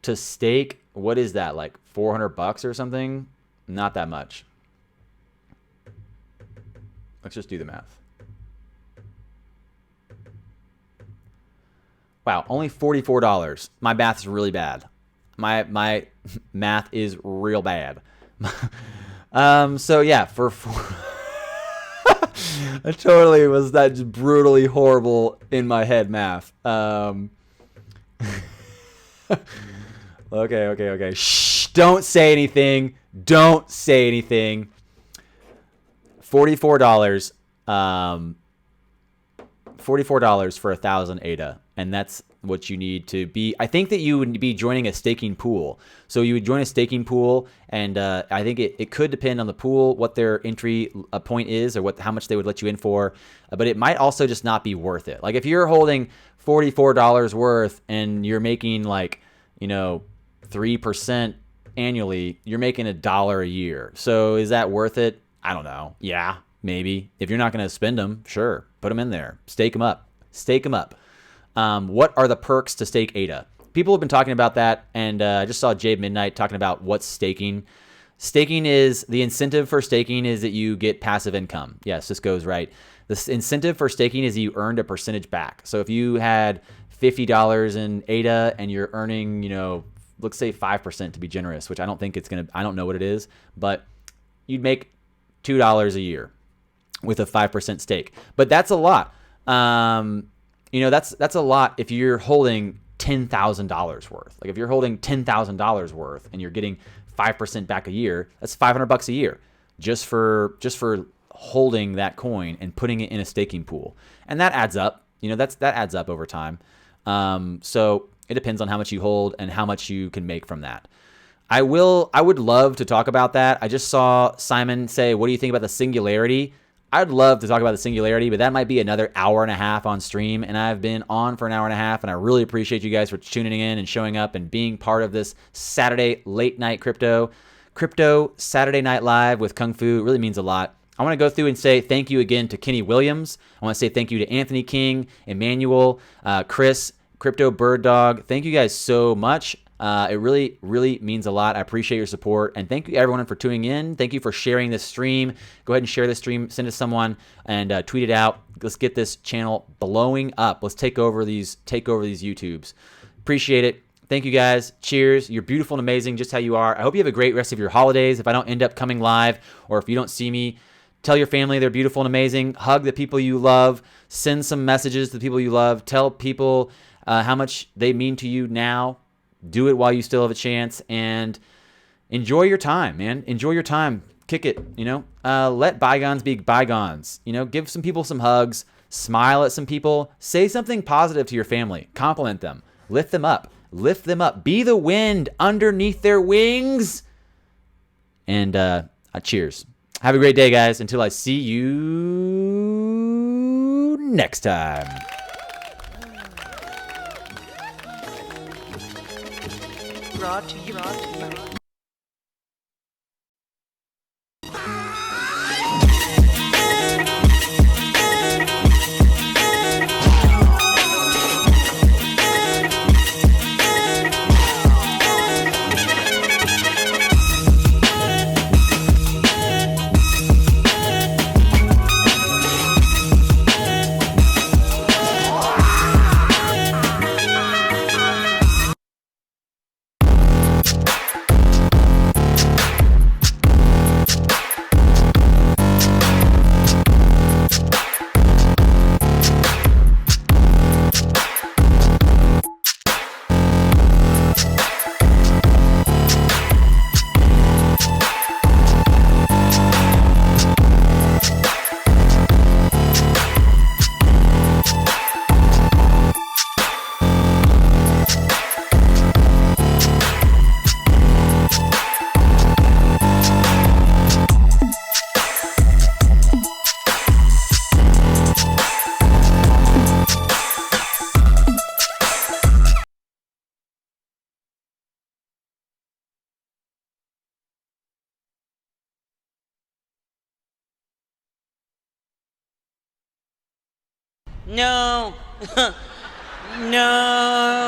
to stake, what is that, like $400 or something? Not that much. Let's just do the math. Wow, only $44. My math is really bad. My math is real bad. So yeah, for I totally was that just brutally horrible in my head math. Okay. Shh, don't say anything. Don't say anything. $44. $44 for 1,000 ADA. And that's what you need to be. I think that you would be joining a staking pool. So you would join a staking pool, and I think it could depend on the pool, what their entry point is, or how much they would let you in for. But it might also just not be worth it. Like if you're holding $44 worth and you're making 3% annually, you're making $1 a year. So is that worth it? I don't know. Yeah, maybe. If you're not going to spend them, sure, put them in there. Stake them up. What are the perks to stake ADA? People have been talking about that, and I just saw Jade Midnight talking about what's staking. The incentive for staking is that you get passive income. Yeah, Cisco's right. The incentive for staking is you earned a percentage back. So if you had $50 in ADA and you're earning, let's say 5% to be generous, which I don't think I don't know what it is, but you'd make $2 a year with a 5% stake. But that's a lot. That's a lot if you're holding $10,000 worth. Like if you're holding $10,000 worth and you're getting 5% back a year, that's $500 a year just for holding that coin and putting it in a staking pool. And that adds up. You know, that adds up over time. So it depends on how much you hold and how much you can make from that. I would love to talk about that. I just saw Simon say, what do you think about the singularity? I'd love to talk about the singularity, but that might be another hour and a half on stream, and I've been on for an hour and a half, and I really appreciate you guys for tuning in and showing up and being part of this Saturday late night crypto Saturday Night Live with Kungfu. It really means a lot. I want to go through and say thank you again to Kenny Williams. I want to say thank you to Anthony King, Emmanuel, Chris, Crypto Bird Dog. Thank you guys so much. It really, really means a lot. I appreciate your support. And thank you everyone for tuning in. Thank you for sharing this stream. Go ahead and share this stream. Send it to someone and tweet it out. Let's get this channel blowing up. Let's take over these YouTubes. Appreciate it. Thank you guys. Cheers. You're beautiful and amazing just how you are. I hope you have a great rest of your holidays. If I don't end up coming live or if you don't see me, tell your family they're beautiful and amazing. Hug the people you love. Send some messages to the people you love. Tell people how much they mean to you now. Do it while you still have a chance, and enjoy your time, man. Enjoy your time. Kick it, you know. Let bygones be bygones. You know, give some people some hugs. Smile at some people. Say something positive to your family. Compliment them. Lift them up. Lift them up. Be the wind underneath their wings. And cheers. Have a great day, guys. Until I see you next time. Brought to you by No. No.